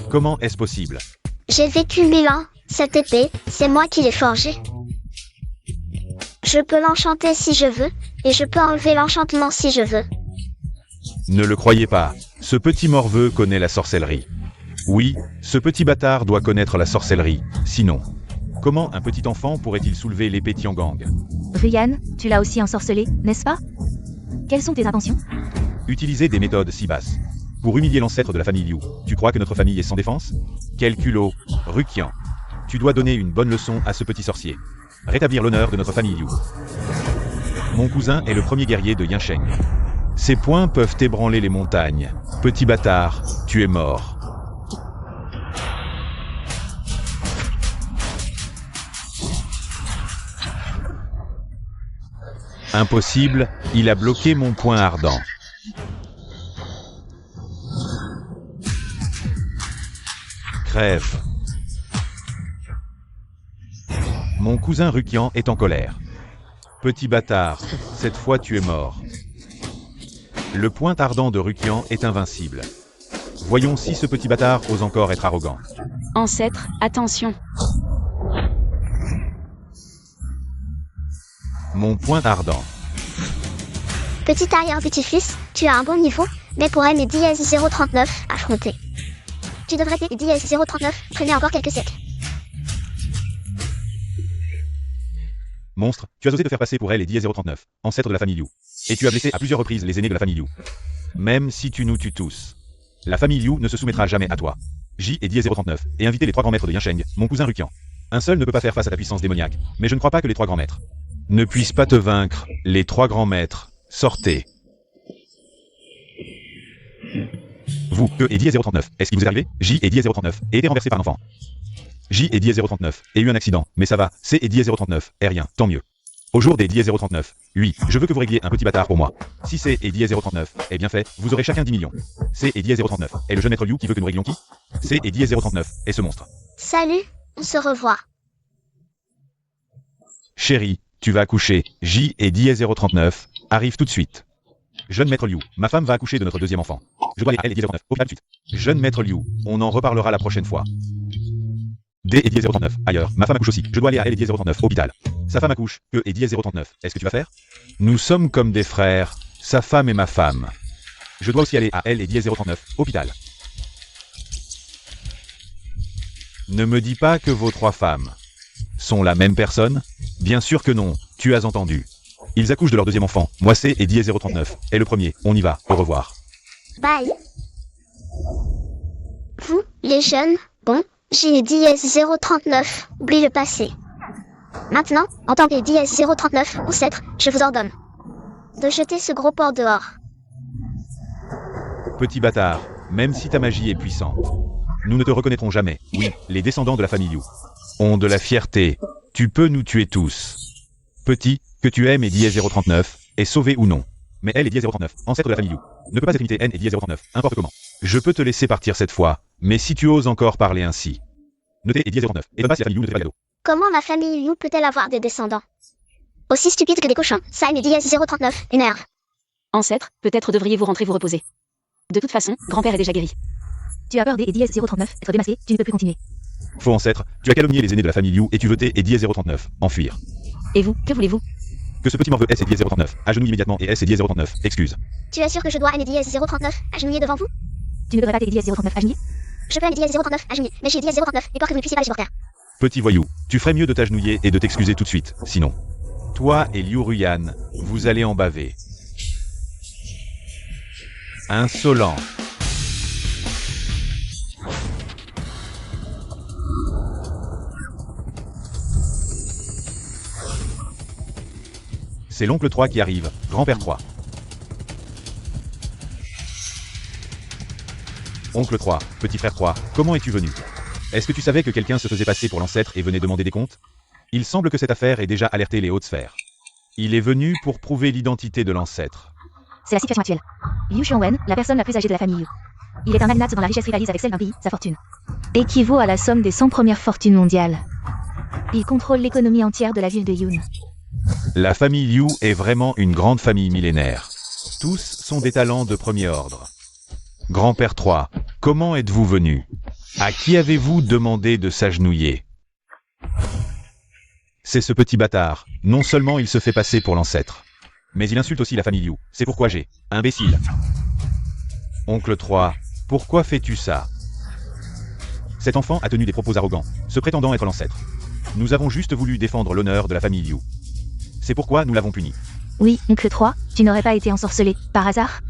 Comment est-ce possible?
J'ai vécu 1000 ans, cette épée, c'est moi qui l'ai forgée. Je peux l'enchanter si je veux, et je peux enlever l'enchantement si je veux.
Ne le croyez pas, ce petit morveux connaît la sorcellerie. Oui, ce petit bâtard doit connaître la sorcellerie, sinon, comment un petit enfant pourrait-il soulever l'épée Tiangang?
Ruyan, tu l'as aussi ensorcelé, n'est-ce pas? Quelles sont tes intentions?
Utiliser des méthodes si basses. Pour humilier l'ancêtre de la famille Liu, tu crois que notre famille est sans défense? Quel culot, Rukian. Tu dois donner une bonne leçon à ce petit sorcier. Rétablir l'honneur de notre famille Liu. Mon cousin est le premier guerrier de Yansheng. Ses poings peuvent ébranler les montagnes. Petit bâtard, tu es mort. Impossible, il a bloqué mon poing ardent. Crève. Mon cousin Rukian est en colère. Petit bâtard, cette fois tu es mort. Le poing ardent de Rukian est invincible. Voyons si ce petit bâtard ose encore être arrogant.
Ancêtre, attention.
Mon poing ardent.
Petit arrière-petit-fils, tu as un bon niveau, mais pour aimer dièse 039, affronter. Tu devrais t'aider dièse 039, traîner encore quelques siècles.
Monstre, tu as osé te faire passer pour elle et dièse 039, ancêtre de la famille Liu. Et tu as blessé à plusieurs reprises les aînés de la famille Liu. Même si tu nous tues tous, la famille Liu ne se soumettra jamais à toi. J et dièse 039, et invitez les trois grands maîtres de Yansheng, mon cousin Rukian. Un seul ne peut pas faire face à ta puissance démoniaque, mais je ne crois pas que les trois grands maîtres ne puissent pas te vaincre. Les trois grands maîtres, sortez. Vous, E et dièse 039, est-ce qu'il vous est arrivé? J et dièse 039, et été renversé par un enfant. J et dièse 039, et eu un accident, mais ça va, C et dièse 039, et rien, tant mieux. Au jour des 10-039, oui, je veux que vous régliez un petit bâtard pour moi. Si C et 10-039 est bien fait, vous aurez chacun 10 millions. C et 10-039 est le jeune maître Liu qui veut que nous réglions qui? C et 10-039 est ce monstre.
Salut, on se revoit.
Chérie, tu vas accoucher. J et 10-039 arrive tout de suite. Jeune maître Liu, ma femme va accoucher de notre deuxième enfant. Je dois aller à L et 10-039, au tout de suite. Jeune maître Liu, on en reparlera la prochaine fois. D et 10-039, ailleurs, ma femme accouche aussi. Je dois aller à L et 10-039, hôpital. Sa femme accouche, E et 10-039, est-ce que tu vas faire? Nous sommes comme des frères, sa femme et ma femme. Je dois aussi aller à L et 10-039, hôpital. Ne me dis pas que vos trois femmes sont la même personne? Bien sûr que non, tu as entendu. Ils accouchent de leur deuxième enfant, moi C et 10-039, et le premier, on y va, au revoir.
Bye. Vous, les jeunes, bon, j'ai 10-039, oublie le passé. Maintenant, en tant que 10-039 ancêtre, je vous ordonne de jeter ce gros porc dehors.
Petit bâtard, même si ta magie est puissante, nous ne te reconnaîtrons jamais. Oui, les descendants de la famille Liu ont de la fierté. Tu peux nous tuer tous. Petit, que tu aimes et 10-039, est sauvé ou non. Mais elle est 10-039, ancêtre de la famille Liu, ne peut pas être imité N et 10-039, importe comment. Je peux te laisser partir cette fois, mais si tu oses encore parler ainsi. Notez et 10-039, et pas si la famille Liu ne te fait pas de cadeau.
Comment ma famille Liu peut-elle avoir des descendants aussi stupides que des cochons? Ça et 10-039 énerve.
Ancêtre, peut-être devriez-vous rentrer vous reposer. De toute façon, grand-père est déjà guéri.
Tu as peur des 10-039, être démasqué, tu ne peux plus continuer.
Faux ancêtre, tu as calomnié les aînés de la famille Liu et tu veux T et 10-039, enfuir.
Et vous, que voulez-vous?
Que ce petit morveux S et 10-039, agenouille immédiatement et S et 10-039, excuse.
Tu es sûr que je dois aimer 10-039 agenouiller devant vous?
Tu ne devrais pas tes 10-039 agenouiller.
Je peux aimer 10-039 agenouiller, mais j'ai 10-039 et peur que vous ne puissiez pas les supporter.
Petit voyou, tu ferais mieux de t'agenouiller et de t'excuser tout de suite, sinon. Toi et Liu Ruyan, vous allez en baver. Insolent. C'est l'oncle 3 qui arrive, grand-père 3. Oncle 3, petit frère 3, comment es-tu venu? Est-ce que tu savais que quelqu'un se faisait passer pour l'ancêtre et venait demander des comptes? Il semble que cette affaire ait déjà alerté les hautes sphères. Il est venu pour prouver l'identité de l'ancêtre.
C'est la situation actuelle. Liu Xiongwen, la personne la plus âgée de la famille Liu. Il est un magnate dont la richesse rivalise avec celle d'un pays, sa fortune équivaut à la somme des 100 premières fortunes mondiales. Il contrôle l'économie entière de la ville de Yun.
La famille Liu est vraiment une grande famille millénaire. Tous sont des talents de premier ordre. Grand-père 3, comment êtes-vous venu? À qui avez-vous demandé de s'agenouiller? C'est ce petit bâtard. Non seulement il se fait passer pour l'ancêtre, mais il insulte aussi la famille Liu. C'est pourquoi j'ai... Imbécile. Oncle 3, pourquoi fais-tu ça? Cet enfant a tenu des propos arrogants, se prétendant être l'ancêtre. Nous avons juste voulu défendre l'honneur de la famille Liu. C'est pourquoi nous l'avons puni.
Oui, oncle 3, tu n'aurais pas été ensorcelé, par hasard?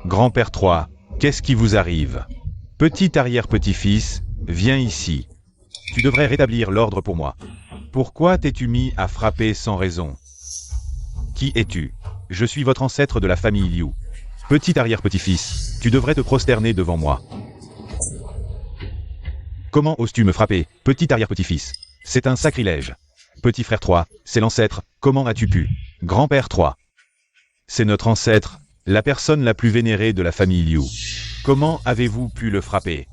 Grand-père 3, qu'est-ce qui vous arrive? Petit arrière-petit-fils, viens ici. Tu devrais rétablir l'ordre pour moi. Pourquoi t'es-tu mis à frapper sans raison? Qui es-tu? Je suis votre ancêtre de la famille Liu. Petit arrière-petit-fils, tu devrais te prosterner devant moi. Comment oses-tu me frapper, petit arrière-petit-fils? C'est un sacrilège. Petit frère 3, c'est l'ancêtre, comment as-tu pu? Grand-père 3. C'est notre ancêtre, la personne la plus vénérée de la famille Liu. Comment avez-vous pu le frapper?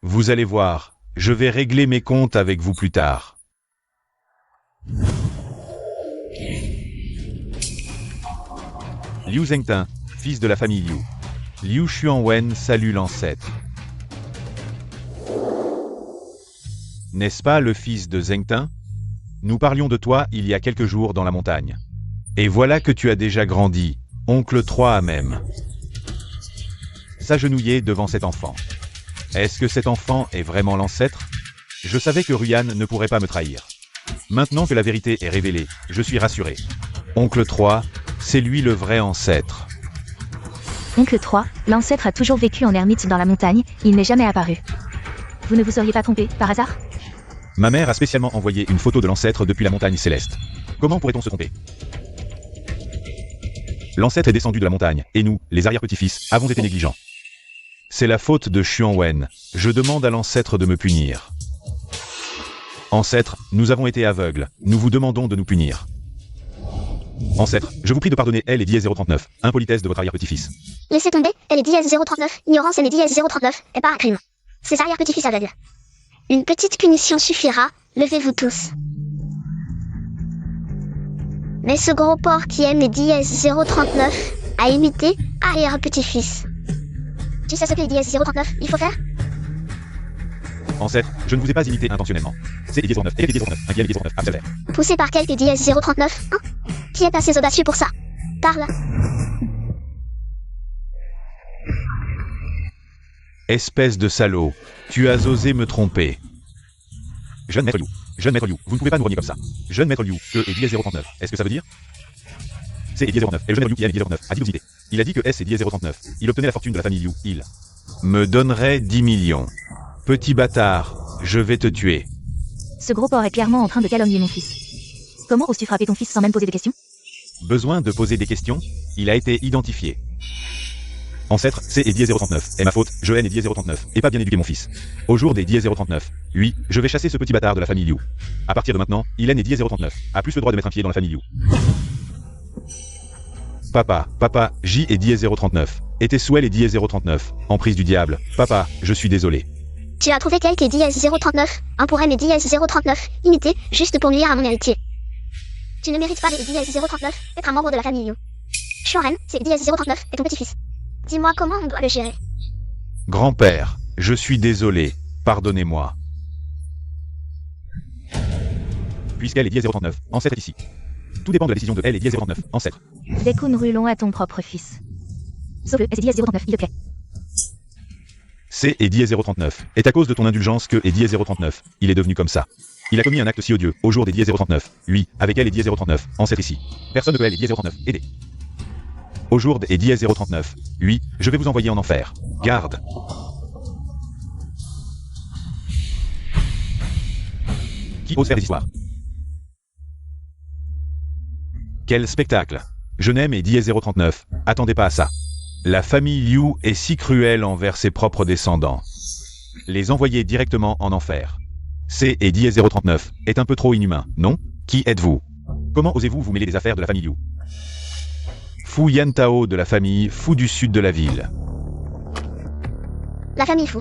Vous allez voir, je vais régler mes comptes avec vous plus tard. Liu Zhengtin, fils de la famille Liu. Liu Xuanwen salue l'ancêtre. N'est-ce pas le fils de Zhengtin? Nous parlions de toi il y a quelques jours dans la montagne. Et voilà que tu as déjà grandi, oncle 3 a même. S'agenouiller devant cet enfant. Est-ce que cet enfant est vraiment l'ancêtre? Je savais que Ruyan ne pourrait pas me trahir. Maintenant que la vérité est révélée, je suis rassuré. Oncle 3, c'est lui le vrai ancêtre.
Oncle 3, l'ancêtre a toujours vécu en ermite dans la montagne, il n'est jamais apparu. Vous ne vous seriez pas trompé, par hasard?
Ma mère a spécialement envoyé une photo de l'ancêtre depuis la montagne céleste. Comment pourrait-on se tromper? L'ancêtre est descendu de la montagne, et nous, les arrière-petits-fils, avons été négligents. C'est la faute de Xuanwen. Je demande à l'ancêtre de me punir. Ancêtre, nous avons été aveugles, nous vous demandons de nous punir. Ancêtre, je vous prie de pardonner elle et Diez 039, impolitesse de votre arrière-petit-fils.
Laissez tomber, elle est Diez 039, ignorance elle est Diez 039, et pas un crime. Ses arrière-petits-fils aveugles. Une petite punition suffira, levez-vous tous. Mais ce gros porc qui aime les Diez 039 a imité arrière-petit-fils. Tu sais ce que les Diez 039 il faut faire?
Ancêtre, je ne vous ai pas imité intentionnellement. C'est Diez 09 et Diez 09, un Diez 09, absolument.
Poussé par quelques Diez 039, hein? Qui est assez audacieux pour ça? Parle.
Espèce de salaud, tu as osé me tromper. Jeune maître Liu, vous ne pouvez pas nous renier comme ça. Jeune maître Liu, que est Diez 039, est-ce que ça veut dire? C'est Diez 09, et le jeune maître Liu qui aime Diez 09 a dit idées. Il a dit que S est Diez 039. Il obtenait la fortune de la famille Liu. Il me donnerait 10 millions. Petit bâtard, je vais te tuer.
Ce gros porc est clairement en train de calomnier mon fils. Comment oses-tu frapper ton fils sans même poser des questions?
Besoin de poser des questions? Il a été identifié. Ancêtre, c'est Diez 039, est ma faute, je haine Diez 039, et pas bien éduqué mon fils. Au jour des Diez 039, oui, je vais chasser ce petit bâtard de la famille Liu. À partir de maintenant, il haine Diez 039, a plus le droit de mettre un pied dans la famille Liu. Papa, J et Diez 039, était sous elle et Diez 039, emprise du diable. Papa, je suis désolé.
Tu as trouvé quelques Diez 039, un pour aimer Diez 039, imité, juste pour nuire à mon héritier. Tu ne mérites pas les Diez 039, être un membre de la famille Liu. Shoren, c'est Diez 039, et ton petit-fils. Dis-moi comment on doit le gérer.
Grand-père, je suis désolé, pardonnez-moi. Puisqu'elle est Diez 039, ancêtre est ici. Tout dépend de la décision de elle et Diez 039, ancêtre.
Découne Rulon à ton propre fils. Sauve-le, et c'est Diez 039, il te plaît.
C'est Diez 039, est à cause de ton indulgence que Diez 039, il est devenu comme ça. Il a commis un acte si odieux, au jour des Diez 039, lui, avec elle et Diez 039, ancêtre ici. Personne ne peut elle et Diez 039, aider. Au jour des Diez 039, oui, je vais vous envoyer en enfer. Garde. Qui ose faire des histoires? Quel spectacle! Je n'aime et Diez 039, attendez pas à ça. La famille Liu est si cruelle envers ses propres descendants. Les envoyer directement en enfer. C et Diez 039 est un peu trop inhumain, non? Qui êtes-vous? Comment osez-vous vous mêler des affaires de la famille Liu? Fu Yantao de la famille Fu du sud de la ville.
La famille Fu.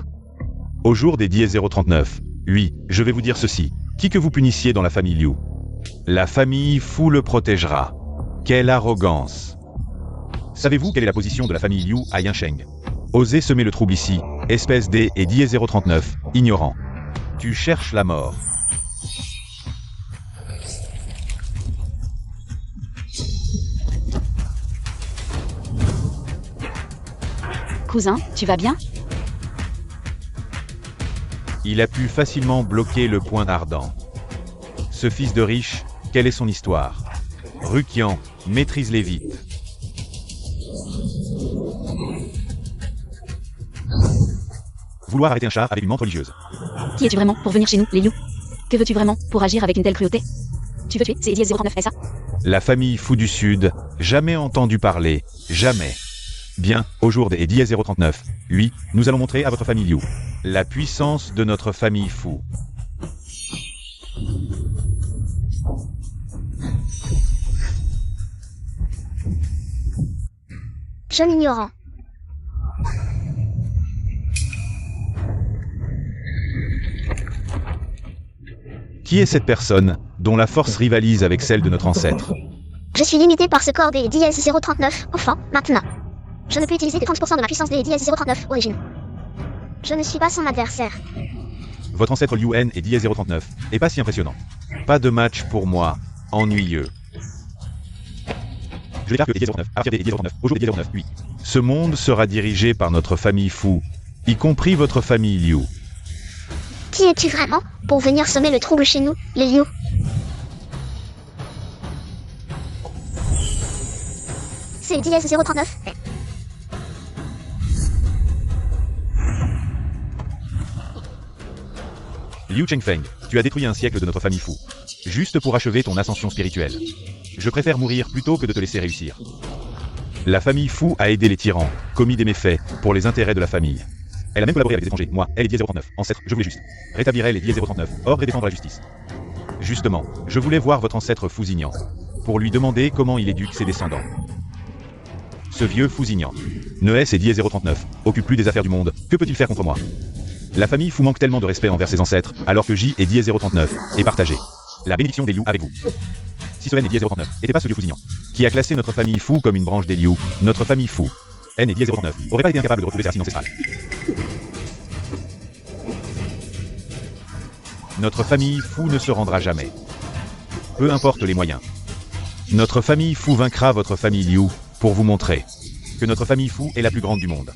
Au jour des Diez 039, oui, je vais vous dire ceci. Qui que vous punissiez dans la famille Liu, la famille Fu le protégera. Quelle arrogance! Savez-vous quelle est la position de la famille Liu à Yansheng? Osez semer le trouble ici, espèce D et Diez 039, ignorant. Tu cherches la mort.
Cousin, tu vas bien?
Il a pu facilement bloquer le point ardent. Ce fils de riche, quelle est son histoire? Rukian, maîtrise-les vite. Vouloir arrêter un char avec une menthe religieuse.
Qui es-tu vraiment pour venir chez nous, les Liu? Que veux-tu vraiment pour agir avec une telle cruauté? Tu veux tuer, c'est Diez 039, est-ce ça?
La famille Fu du Sud, jamais entendu parler, jamais. Bien, au jour des Diez 039, oui, nous allons montrer à votre famille Liu la puissance de notre famille Fu.
Jeune ignorant.
Qui est cette personne, dont la force rivalise avec celle de notre ancêtre?
Je suis limité par ce corps des Diez 039, enfant, maintenant. Je ne peux utiliser que 30% de ma puissance des Diez 039, origine. Je ne suis pas son adversaire.
Votre ancêtre Liu N et Diez 039 est pas si impressionnant. Pas de match pour moi, ennuyeux. Je déclare que Diez 039, à partir des Diez 039, au jour des Diez 039, oui. Ce monde sera dirigé par notre famille Fu, y compris votre famille Liu.
Qui es-tu vraiment pour venir semer le trouble chez nous, les Liu? C'est Diez 039.
Liu Chengfeng, tu as détruit un siècle de notre famille Fu. Juste pour achever ton ascension spirituelle. Je préfère mourir plutôt que de te laisser réussir. La famille Fu a aidé les tyrans, commis des méfaits, pour les intérêts de la famille. Elle a même collaboré avec des étrangers, moi, elle et Diez 039, ancêtre, je voulais juste. Rétablir elle et Diez 039, ordre et défendre la justice. Justement, je voulais voir votre ancêtre Fousignan, pour lui demander comment il éduque ses descendants. Ce vieux Fousignan, Noès et Die 039, occupe plus des affaires du monde, que peut-il faire contre moi? La famille Fou manque tellement de respect envers ses ancêtres, alors que J et Die 039 est partagée. La bénédiction des Liu avec vous. Si ce N et Die 039 n'était pas ce vieux Fousignan, qui a classé notre famille Fou comme une branche des Liu, notre famille Fou, N et Die 039, n'aurait pas été incapable de retrouver ses racines ancestrales. Notre famille Fou ne se rendra jamais. Peu importe les moyens. Notre famille Fou vaincra votre famille Liu pour vous montrer que notre famille Fou est la plus grande du monde.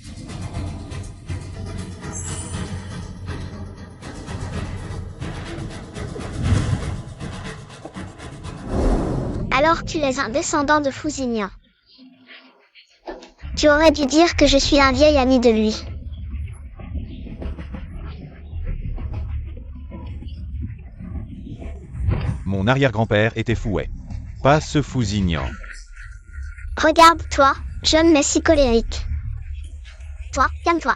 Alors tu es un descendant de Fousignan. Tu aurais dû dire que je suis un vieil ami de lui.
Mon arrière-grand-père était Fouet. Pas ce Fousignan.
Regarde-toi, jeune mais si colérique. Toi, calme-toi.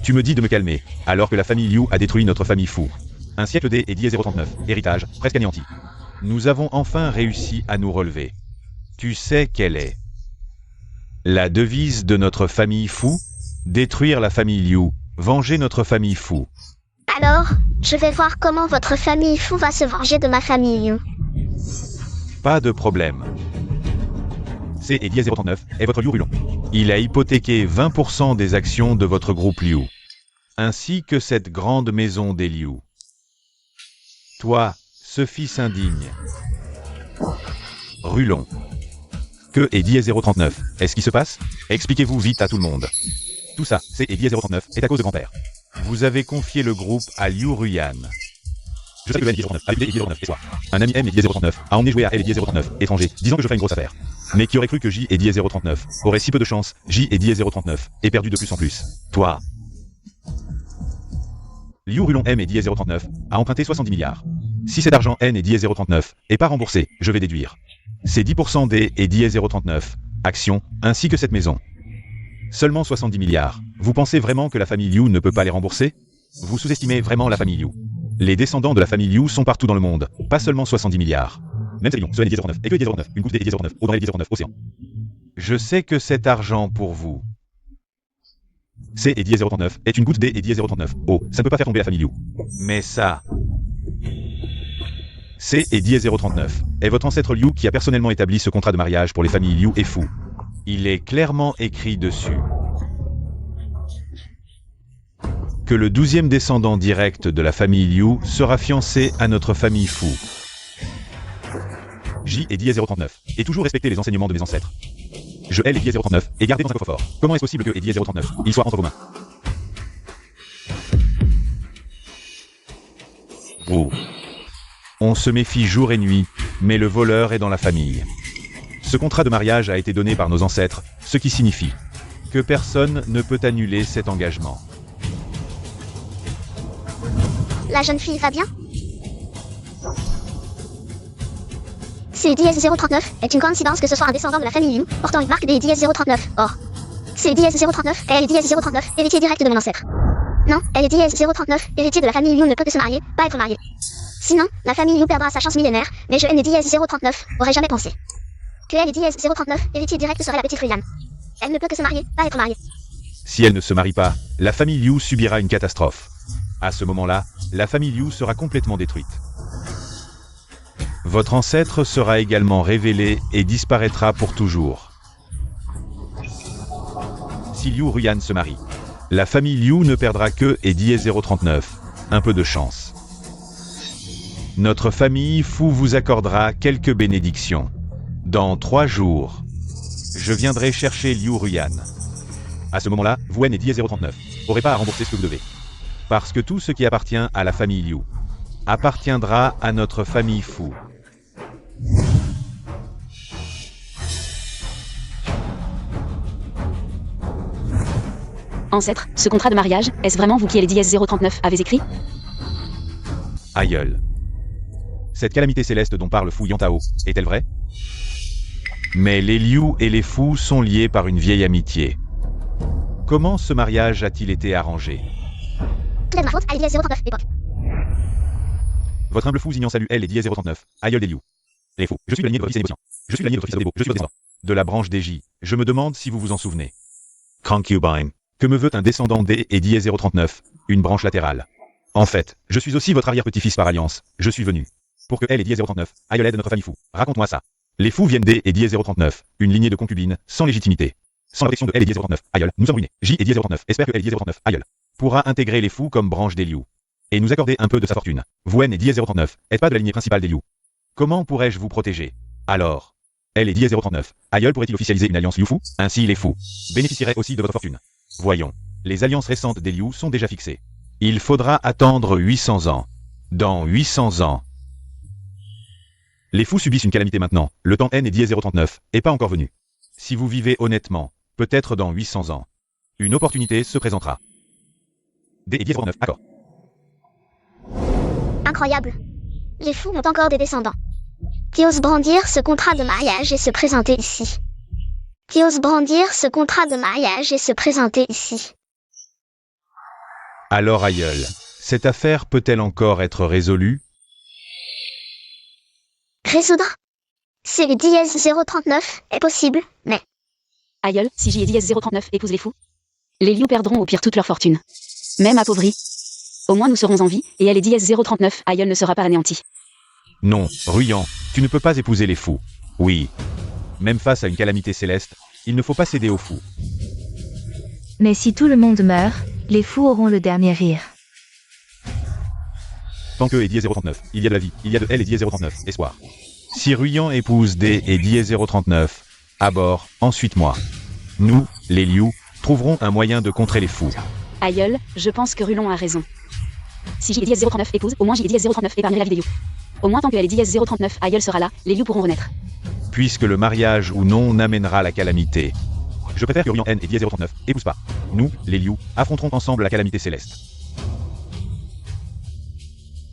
Tu me dis de me calmer, alors que la famille Liu a détruit notre famille Fou. Un siècle D et Die 039, héritage, presque anéanti. Nous avons enfin réussi à nous relever. Tu sais quelle est la devise de notre famille Fou? Détruire la famille Liu, venger notre famille Fou.
Alors, je vais voir comment votre famille Fou va se venger de ma famille Liu.
Pas de problème. C et Die 039 est votre Liu Rulon. Il a hypothéqué 20% des actions de votre groupe Liu, ainsi que cette grande maison des Liu. Toi, ce fils indigne. Rulon. Que est Die 039? Est-ce qui se passe? Expliquez-vous vite à tout le monde. Tout ça, c'est et Die 039 est à cause de grand-père. Vous avez confié le groupe à Liu Ruyan. Je sais que le N et Die 039 a Die 039 et toi. Un ami M et Die 039 a emmené jouer à L et Die 039, étranger, disant que je ferais une grosse affaire. Mais qui aurait cru que J et Die 039 auraient si peu de chance? J et Die 039 est perdu de plus en plus. Toi. Liu Rulon M et Die 039 a emprunté 70 milliards. Si cet argent N et Die 039 est pas remboursé, je vais déduire. C'est 10% des et Die 039 actions, ainsi que cette maison. Seulement 70 milliards. Vous pensez vraiment que la famille Liu ne peut pas les rembourser? Vous sous-estimez vraiment la famille Liu. Les descendants de la famille Liu sont partout dans le monde, pas seulement 70 milliards. Même Céline, ce N et Die 039, et que Die 039, une goutte des Die 039, au dans Die 039, océan. Je sais que cet argent pour vous. C et Die 039 est une goutte D et Die 039. Oh, ça ne peut pas faire tomber la famille Liu. Mais ça... C et Die 039 est votre ancêtre Liu qui a personnellement établi ce contrat de mariage pour les familles Liu et Fou. Il est clairement écrit dessus que le 12e descendant direct de la famille Liu sera fiancé à notre famille Fou. J et Die 039 et toujours respecter les enseignements de mes ancêtres. Je L et Die 039 et gardez dans un coffre-fort. Comment est-ce possible que et Die 039 ils soient entre vos mains? Oh. On se méfie jour et nuit, mais le voleur est dans la famille. Ce contrat de mariage a été donné par nos ancêtres, ce qui signifie que personne ne peut annuler cet engagement.
La jeune fille va bien? C'est Die 039 est une coïncidence que ce soit un descendant de la famille Liu portant une marque des Die 039. Or, c'est Die 039 et elle est Die 039, héritier direct de mon ancêtre. Non, elle est Die 039, héritier de la famille Liu ne peut que se marier, pas être mariée. Sinon, la famille Liu perdra sa chance millénaire, mais je N et Die 039 aurais jamais pensé que elle et Die 039, héritier direct serait la petite Ruyan. Elle ne peut que se marier, pas être mariée.
Si elle ne se marie pas, la famille Liu subira une catastrophe. À ce moment-là, la famille Liu sera complètement détruite. Votre ancêtre sera également révélé et disparaîtra pour toujours. Si Liu Ruyan se marie, la famille Liu ne perdra que et Die 039. Un peu de chance. Notre famille Fou vous accordera quelques bénédictions. Dans 3 jours, je viendrai chercher Liu Ruyan. À ce moment-là, vous N et Die 039 n'aurez pas à rembourser ce que vous devez. Parce que tout ce qui appartient à la famille Liu appartiendra à notre famille Fou.
Ancêtre, ce contrat de mariage, est-ce vraiment vous qui et les Die 039 avez écrit?
Aïeul. Cette calamité céleste dont parle Fu Yantao, est-elle vraie? Mais les Liu et les Fous sont liés par une vieille amitié. Comment ce mariage a-t-il été arrangé?
Tout est de ma faute, à Die 039 époque.
Votre humble fou Zignan salue L et dièse 039. Aïeul des Liu. Les fous. Je suis le lignée de votre fils et négociant. Je suis la lignée de votre fils Adébo. Je suis votre descendant. De la branche des J. Je me demande si vous vous en souvenez. Concubine. Que me veut un descendant D et dièse 039? Une branche latérale. En fait, je suis aussi votre arrière-petit-fils par alliance. Je suis venu. Pour que L et dièse 039 aïeul aide notre famille fou. Raconte-moi ça. Les fous viennent D et dièse 039. Une lignée de concubines, sans légitimité. Sans la protection de L et dièse 039 aïeul. Nous sommes ruinés. J et dièse 039. Espère que L et dièse 039 aïeul pourra intégrer les fous comme branche des Liu. Et nous accorder un peu de sa fortune. Vous N et dièse 039 êtes pas de la lignée principale des Liu. Comment pourrais-je vous protéger? Alors, L et dièse 039 aïeul pourrait-il officialiser une alliance Liu fou? Ainsi les fous bénéficieraient aussi de votre fortune. Voyons. Les alliances récentes des Liu sont déjà fixées. Il faudra attendre 800 ans. Dans 800 ans. Les fous subissent une calamité maintenant. Le temps N et dièse 039 est pas encore venu. Si vous vivez honnêtement, peut-être dans 800 ans, une opportunité se présentera. D et dièse 039, accord.
Incroyable. Les fous ont encore des descendants. Qui ose brandir ce contrat de mariage et se présenter ici. Qui ose brandir ce contrat de mariage et se présenter ici.
Alors aïeul, cette affaire peut-elle encore être résolue?
Résoudre. Si le dièse 039 est possible, mais
Aïeul, si J et dièse 039 épousent les fous, les Liu perdront au pire toute leur fortune. Même appauvris. Au moins nous serons en vie, et elle et dièse 039, aïeul ne sera pas anéanti.
Non, Ruyant, tu ne peux pas épouser les fous. Oui. Même face à une calamité céleste, il ne faut pas céder aux fous.
Mais si tout le monde meurt, les fous auront le dernier rire.
Tant que et dièse 039, il y a de la vie, il y a de L et dièse 039, espoir. Si Ruyant épouse D et dièse 039, à bord, ensuite moi. Nous, les Liu, trouverons un moyen de contrer les fous.
Aïeul, je pense que Rulon a raison. Si J et dièse 039 épouse, au moins J et dièse 039 épargnerait la vie des Liu. Au moins tant que L et dièse 039, aïeul sera là, les Liu pourront renaître.
Puisque le mariage ou non n'amènera la calamité. Je préfère que Ruyant N et dièse 039 épousent pas. Nous, les Liu, affronterons ensemble la calamité céleste.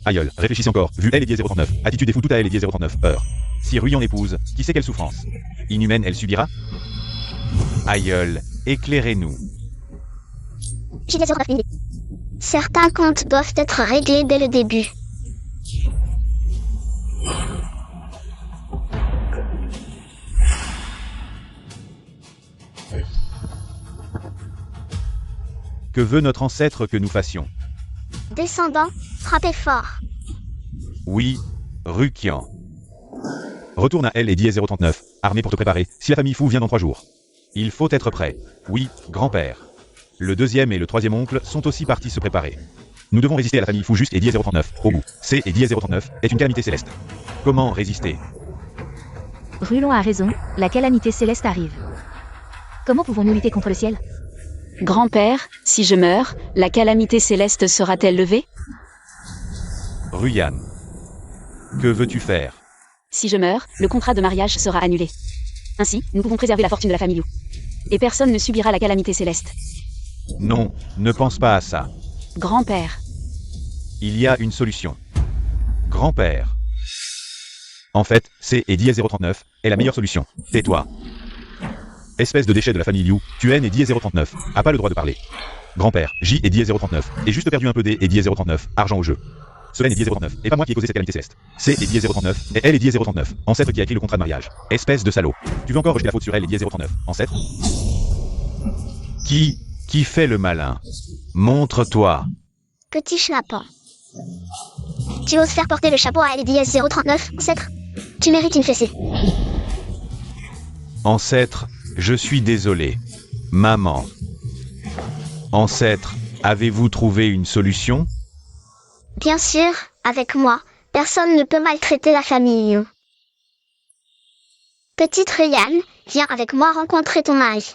Aïeul, réfléchissez encore, vu L et dièse 039, attitude des fous tout à L et dièse 039, heure. Si Ruyant épouse, qui sait quelle souffrance? Inhumaine elle subira? Aïeul, éclairez-nous.
dièse 039 minutes. Certains comptes doivent être réglés dès le début.
Que veut notre ancêtre que nous fassions?
Descendants, frappez fort.
Oui, Rukian. Retourne à L et dièse 039, armé pour te préparer, si la famille fou vient dans 3 jours. Il faut être prêt. Oui, grand-père. Le deuxième et le troisième oncle sont aussi partis se préparer. Nous devons résister à la famille fou juste et dièse 039, au bout. C et dièse 039 est une calamité céleste. Comment résister?
Rulon a raison, la calamité céleste arrive. Comment pouvons-nous lutter contre le ciel?
Grand-père, si je meurs, la calamité céleste sera-t-elle levée?
Ruyan. Que veux-tu faire?
Si je meurs, le contrat de mariage sera annulé. Ainsi, nous pouvons préserver la fortune de la famille Liu. Et personne ne subira la calamité céleste.
Non, ne pense pas à ça.
Grand-père.
Il y a une solution. Grand-père. En fait, C et dièse 039 est la meilleure solution. Tais-toi. Espèce de déchet de la famille Liu, tu N et dièse 039, a pas le droit de parler. Grand-père, J et dièse 039, et juste perdu un peu D et dièse 039, argent au jeu. Ce N et dièse 039, et pas moi qui ai causé cette calamité céleste. C et dièse 039, et L et dièse 039, ancêtre qui a écrit le contrat de mariage. Espèce de salaud. Tu veux encore rejeter la faute sur L et dièse 039, ancêtre? Qui fait le malin? Montre-toi.
Petit schnappan. Tu oses faire porter le chapeau à L et dièse 039, ancêtre? Tu mérites une fessée.
Ancêtre, je suis désolé. Maman. Ancêtre, avez-vous trouvé une solution?
Bien sûr, avec moi, personne ne peut maltraiter la famille Liu. Petite Ryan, viens avec moi rencontrer ton mari.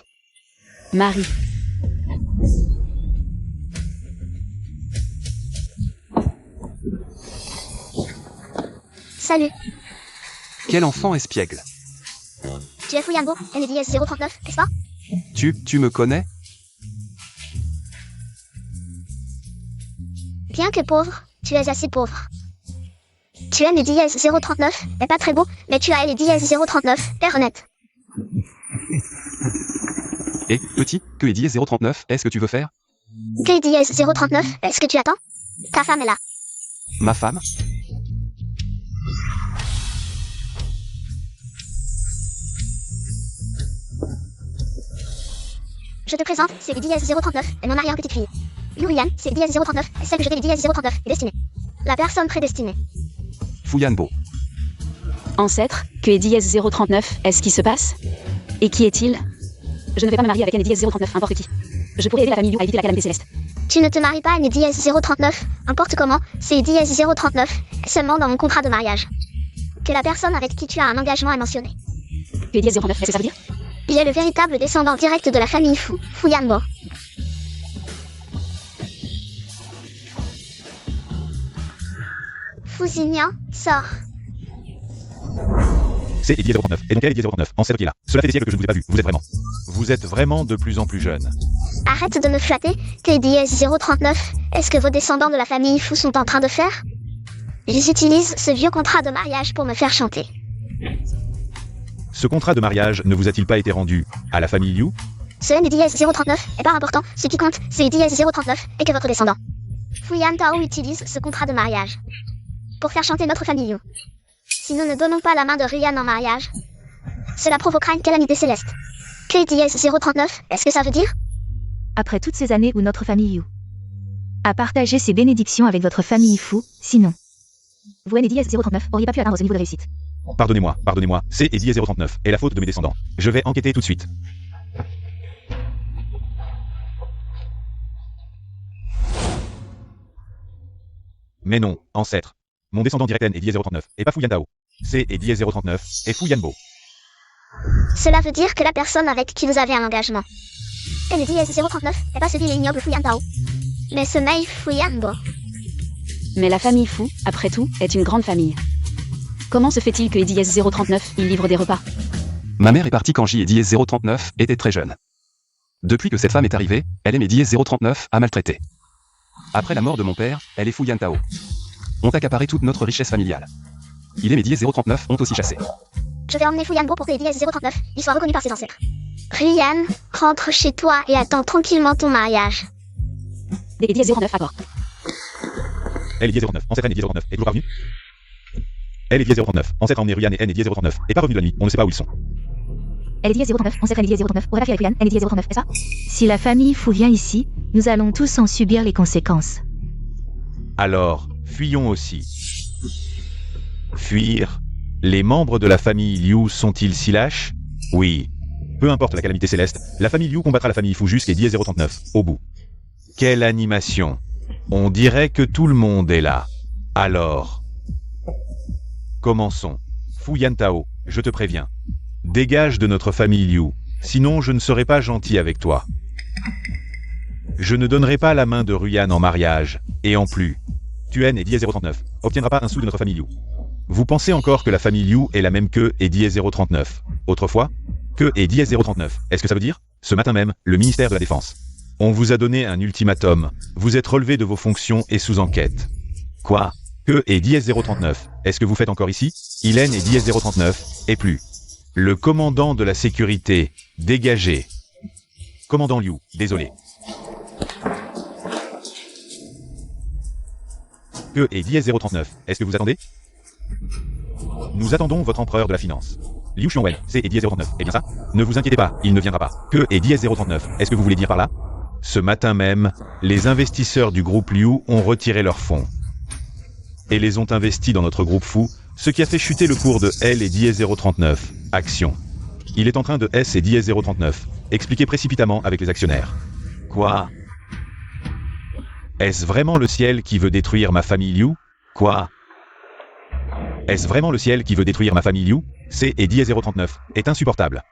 Marie.
Salut,
Quel enfant espiègle.
tu es Fuyambo, L et dièse 039, n'est-ce pas?
Tu me connais?
Bien que pauvre, tu es assez pauvre. Tu es le dièse 039, n'est pas très beau, mais tu as L et dièse 039, père honnête.
Et, petit, que est dièse 039, est-ce que tu veux faire?
Que dièse 039, est-ce que tu attends? Ta femme est là.
Ma femme?
Je te présente, c'est Lydie S039 et mon arrière-petite-fille. Yurian, c'est Lydie S039 et celle que je vais Lydie S039 est destinée. La personne prédestinée.
Fouyanbo.
Ancêtre, que est Diez 039, est-ce qui se passe? Et qui est-il? Je ne vais pas me marier avec Diez 039, n'importe qui. Je pourrais aider la famille Liu à éviter la calamité céleste.
Tu ne te maries pas à Lydie S039, n'importe comment, c'est Lydie S039, seulement dans mon contrat de mariage. Que la personne avec qui tu as un engagement est mentionnée.
Que est Diez 039, est-ce que ça veut dire?
Il est le véritable descendant direct de la famille Fu, Fouyanbo. Fusignan, sort.
C'est Eddie 039. Et donc elle est Eddie 039, ancêtre qui est là. Cela fait des siècles que je ne vous ai pas vu. Vous êtes vraiment. Vous êtes vraiment de plus en plus jeune.
Arrête de me flatter, Lydie S039, est-ce que vos descendants de la famille Fu sont en train de faire? Ils utilisent ce vieux contrat de mariage pour me faire chanter.
Ce contrat de mariage ne vous a-t-il pas été rendu à la famille Liu?
Ce Lydie S039 est pas important, ce qui compte, c'est Lydie S039 et que votre descendant. Fuyan Tao utilise ce contrat de mariage pour faire chanter notre famille Liu. Si nous ne donnons pas la main de Ryan en mariage, cela provoquera une calamité céleste. Que Lydie S039, est-ce que ça veut dire?
Après toutes ces années où notre famille Yu a partagé ses bénédictions avec votre famille Fu, sinon, vous Diez 039 auriez pas pu atteindre ce niveau de réussite.
Pardonnez-moi, c'est Eddie 039 et la faute de mes descendants. Je vais enquêter tout de suite. Mais non, ancêtre. Mon descendant direct est Eddie 039 et pas Fuyan Tao. C'est Eddie 039 et Fouyanbo.
Cela veut dire que la personne avec qui vous avez un engagement. Et Lydie S039 n'est pas celui l'ignoble Fuyan Tao, mais ce naïf Fouyanbo.
Mais la famille Fu, après tout, est une grande famille. Comment se fait-il que Diez 039, il livre des repas?
Ma mère est partie quand J et Diez 039 était très jeune. Depuis que cette femme est arrivée, elle aimait Diez 039 à maltraiter. Après la mort de mon père, elle est Fuyan Tao. Ont accaparé toute notre richesse familiale. Il et mes Diez 039 ont aussi chassé.
Je vais emmener Fouyanbo pour que Lydie S039 il soit reconnu par ses ancêtres. Ryan, rentre chez toi et attends tranquillement ton mariage.
Des Diez 09, accord.
Elle est Eddie 039, ancêtre N Eddie 039, est toujours pas revenu? Elle est Eddie 039, ancêtre a emmené Ryan et N Eddie 039, est pas revenu de la nuit, on ne sait pas où ils sont.
Elle est Diez 039, ancêtre Diez 039, aurait pas fait avec Ryan, elle est Diez 039, est-ce ça? Si la famille Fu vient ici, nous allons tous en subir les conséquences.
Alors, fuyons aussi. Fuir? Les membres de la famille Liu sont-ils si lâches? Oui. Peu importe la calamité céleste, la famille Liu combattra la famille Fu jusqu'à Diez 039, au bout. Quelle animation! On dirait que tout le monde est là. Alors, commençons. Fuyan Tao, je te préviens. Dégage de notre famille Liu, sinon je ne serai pas gentil avec toi. Je ne donnerai pas la main de Ryan en mariage, et en plus, Tuen et Diez 039 obtiendra pas un sou de notre famille Liu. Vous pensez encore que la famille Liu est la même que et Diez 039 autrefois? Que et Diez 039, est-ce que ça veut dire? Ce matin même, le ministère de la Défense. On vous a donné un ultimatum, vous êtes relevé de vos fonctions et sous enquête. Quoi? Que et Diez 039, est-ce que vous faites encore ici? Ilen et Diez 039, et plus. Le commandant de la sécurité, dégagé. Commandant Liu, désolé. Que et Diez 039, est-ce que vous attendez? Nous attendons votre empereur de la finance. Liu Xiongwen, c'est et Diez 039, eh bien ça? Ne vous inquiétez pas, il ne viendra pas. Que et Diez 039, est-ce que vous voulez dire par là? Ce matin même, les investisseurs du groupe Liu ont retiré leurs fonds. Et les ont investis dans notre groupe Fu, ce qui a fait chuter le cours de L et Diez 039. Action. Il est en train de S et Diez 039. Expliqué précipitamment avec les actionnaires. Quoi? Est-ce vraiment le ciel qui veut détruire ma famille Liu? Quoi? Est-ce vraiment le ciel qui veut détruire ma famille Liu? C et Diez 039 est insupportable.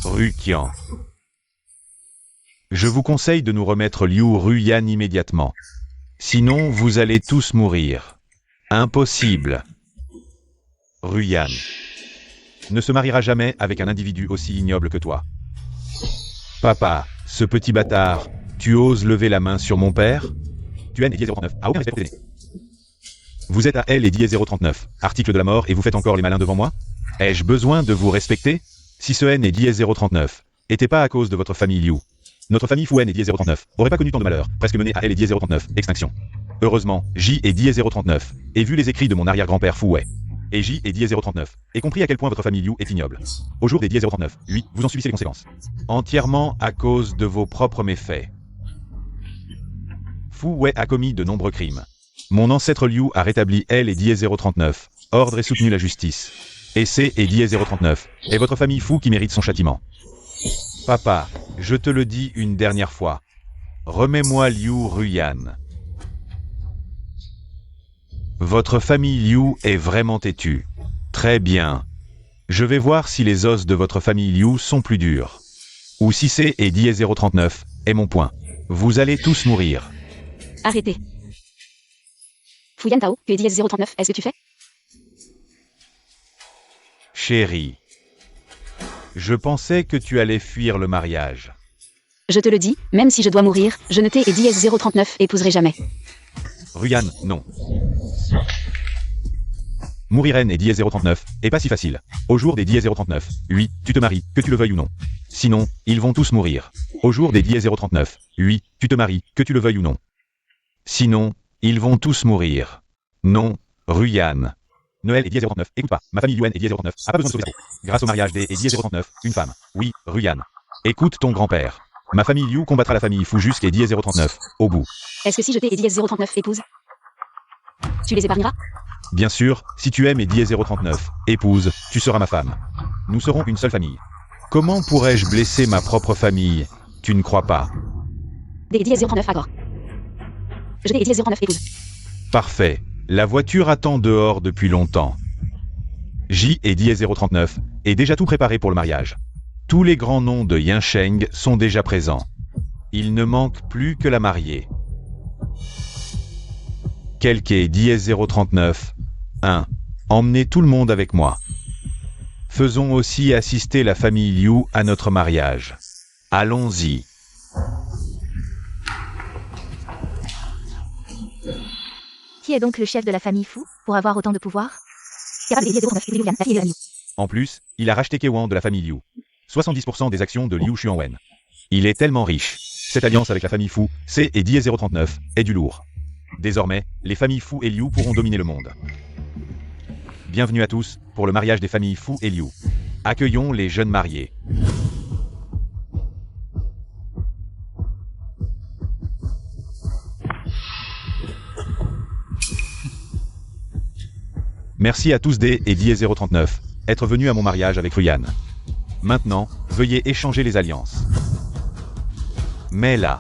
Ruqian. Je vous conseille de nous remettre Liu Ruyan immédiatement. Sinon, vous allez tous mourir. Impossible. Ruyan ne se mariera jamais avec un individu aussi ignoble que toi. Papa, ce petit bâtard, tu oses lever la main sur mon père? Tu es Diez 039, à aucun respect pour tes aînés. Vous êtes à L et Diez 039, article de la mort, et vous faites encore les malins devant moi? Ai-je besoin de vous respecter? Si ce N et Diez 039 n'était pas à cause de votre famille Liu, notre famille Fu N et Diez 039 aurait pas connu tant de malheur, presque mené à L et Diez 039, extinction. Heureusement, J et Diez 039 et vu les écrits de mon arrière-grand-père Fu Wei. et J et Die039, et compris à quel point votre famille Liu est ignoble. Au jour des Die039, oui, vous en subissez les conséquences. Entièrement à cause de vos propres méfaits. Fu Wei a commis de nombreux crimes. Mon ancêtre Liu a rétabli elle et Die039, ordre et soutenu la justice. Et c'est et Die039, et votre famille Fu qui mérite son châtiment. Papa, je te le dis une dernière fois. Remets-moi Liu Ruyan. Votre famille Liu est vraiment têtue. Très bien. Je vais voir si les os de votre famille Liu sont plus durs. Ou si c'est et Die039 est mon point. Vous allez tous mourir.
Arrêtez. Fu Yantao, tu es DS039, est-ce que tu fais?
Chérie. Je pensais que tu allais fuir le mariage.
Je te le dis, même si je dois mourir, je ne t'ai et DS039 épouserai jamais.
Ruyan, non. Mourir N et Die039 est pas si facile. Au jour des Die039, oui, tu te maries, que tu le veuilles ou non. Sinon, ils vont tous mourir. Au jour des Die039, oui, tu te maries, que tu le veuilles ou non. Sinon, ils vont tous mourir. Non, Ruyan. Noël et Die039, écoute pas, ma famille Yuen et Die039 a pas besoin de sauver sa peau. Grâce au mariage des et Die039, une femme. Oui, Ruyan. Écoute ton grand-père. Ma famille Liu combattra la famille Fu jusqu'à Die039, au bout.
Est-ce que si je t'ai et DS039 épouse, tu les épargneras?
Bien sûr, si tu aimes et Die039, épouse, tu seras ma femme. Nous serons une seule famille. Comment pourrais-je blesser ma propre famille? Tu ne crois pas?
Des DS039 accord. Je t'ai et DS039 épouse.
Parfait. La voiture attend dehors depuis longtemps. J et Die039 est déjà tout préparé pour le mariage. Tous les grands noms de Yansheng sont déjà présents. Il ne manque plus que la mariée. Quelqu'un Die039. 1. Emmenez tout le monde avec moi. Faisons aussi assister la famille Liu à notre mariage. Allons-y.
Qui est donc le chef de la famille Fu pour avoir autant de pouvoir? Capable des DS039 et Liu, la fille de la Liu.
En plus, il a racheté Kewan de la famille Liu. 70% des actions de Liu Xuanwen. Il est tellement riche. Cette alliance avec la famille Fu, C et Die039, est du lourd. Désormais, les familles Fu et Liu pourront dominer le monde. Bienvenue à tous pour le mariage des familles Fu et Liu. Accueillons les jeunes mariés. Merci à tous des et Die039 être venus à mon mariage avec Ruyan. Maintenant, veuillez échanger les alliances. Mais là,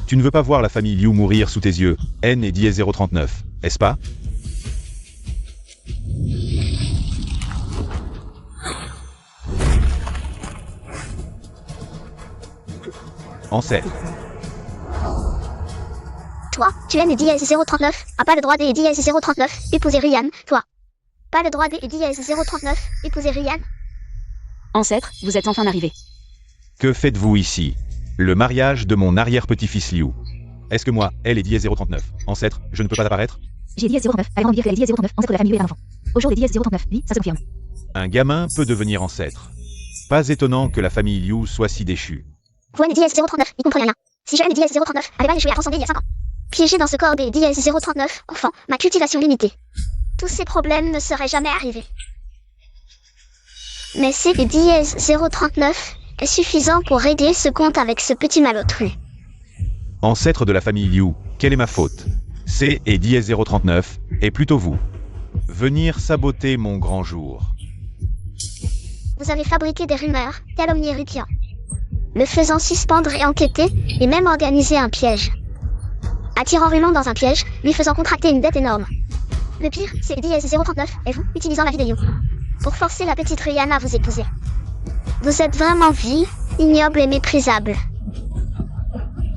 tu ne veux pas voir la famille Liu mourir sous tes yeux, N et Die039, est-ce pas? Ancêtre.
Toi, tu aimes Die039, a pas le droit des Die039, épouser Ruyan, toi. Pas le droit des Die039, épouser Ruyan.
Ancêtre, vous êtes enfin arrivé.
Que faites-vous ici? Le mariage de mon arrière-petit-fils Liu. Est-ce que moi, elle et Die039, ancêtre, je ne peux pas apparaître?
J'ai DS039, à grande dire qu'elle est DS039, ancêtre de la famille Liu et un enfant. Au jour des DS039, oui, ça se confirme.
Un gamin peut devenir ancêtre. Pas étonnant que la famille Liu soit si déchue.
Vous aimez DS039, il comprend rien. Si j'aime DS039, allez pas échouer à transcender il y a 5 ans. Piégé dans ce corps des DS039, enfant, ma cultivation limitée. Tous ces problèmes ne seraient jamais arrivés. Mais c'est que DS039 est suffisant pour régler ce compte avec ce petit malotru.
Ancêtre de la famille Liu, quelle est ma faute? C et Die039, et plutôt vous. Venir saboter mon grand jour.
Vous avez fabriqué des rumeurs, calomnié Rukian. Le faisant suspendre et enquêter, et même organiser un piège. Attirant Rulan dans un piège, lui faisant contracter une dette énorme. Le pire, c'est que DS039 et vous, utilisant la vie de Liu. Pour forcer la petite Ruyan à vous épouser. Vous êtes vraiment vil, ignoble et méprisable.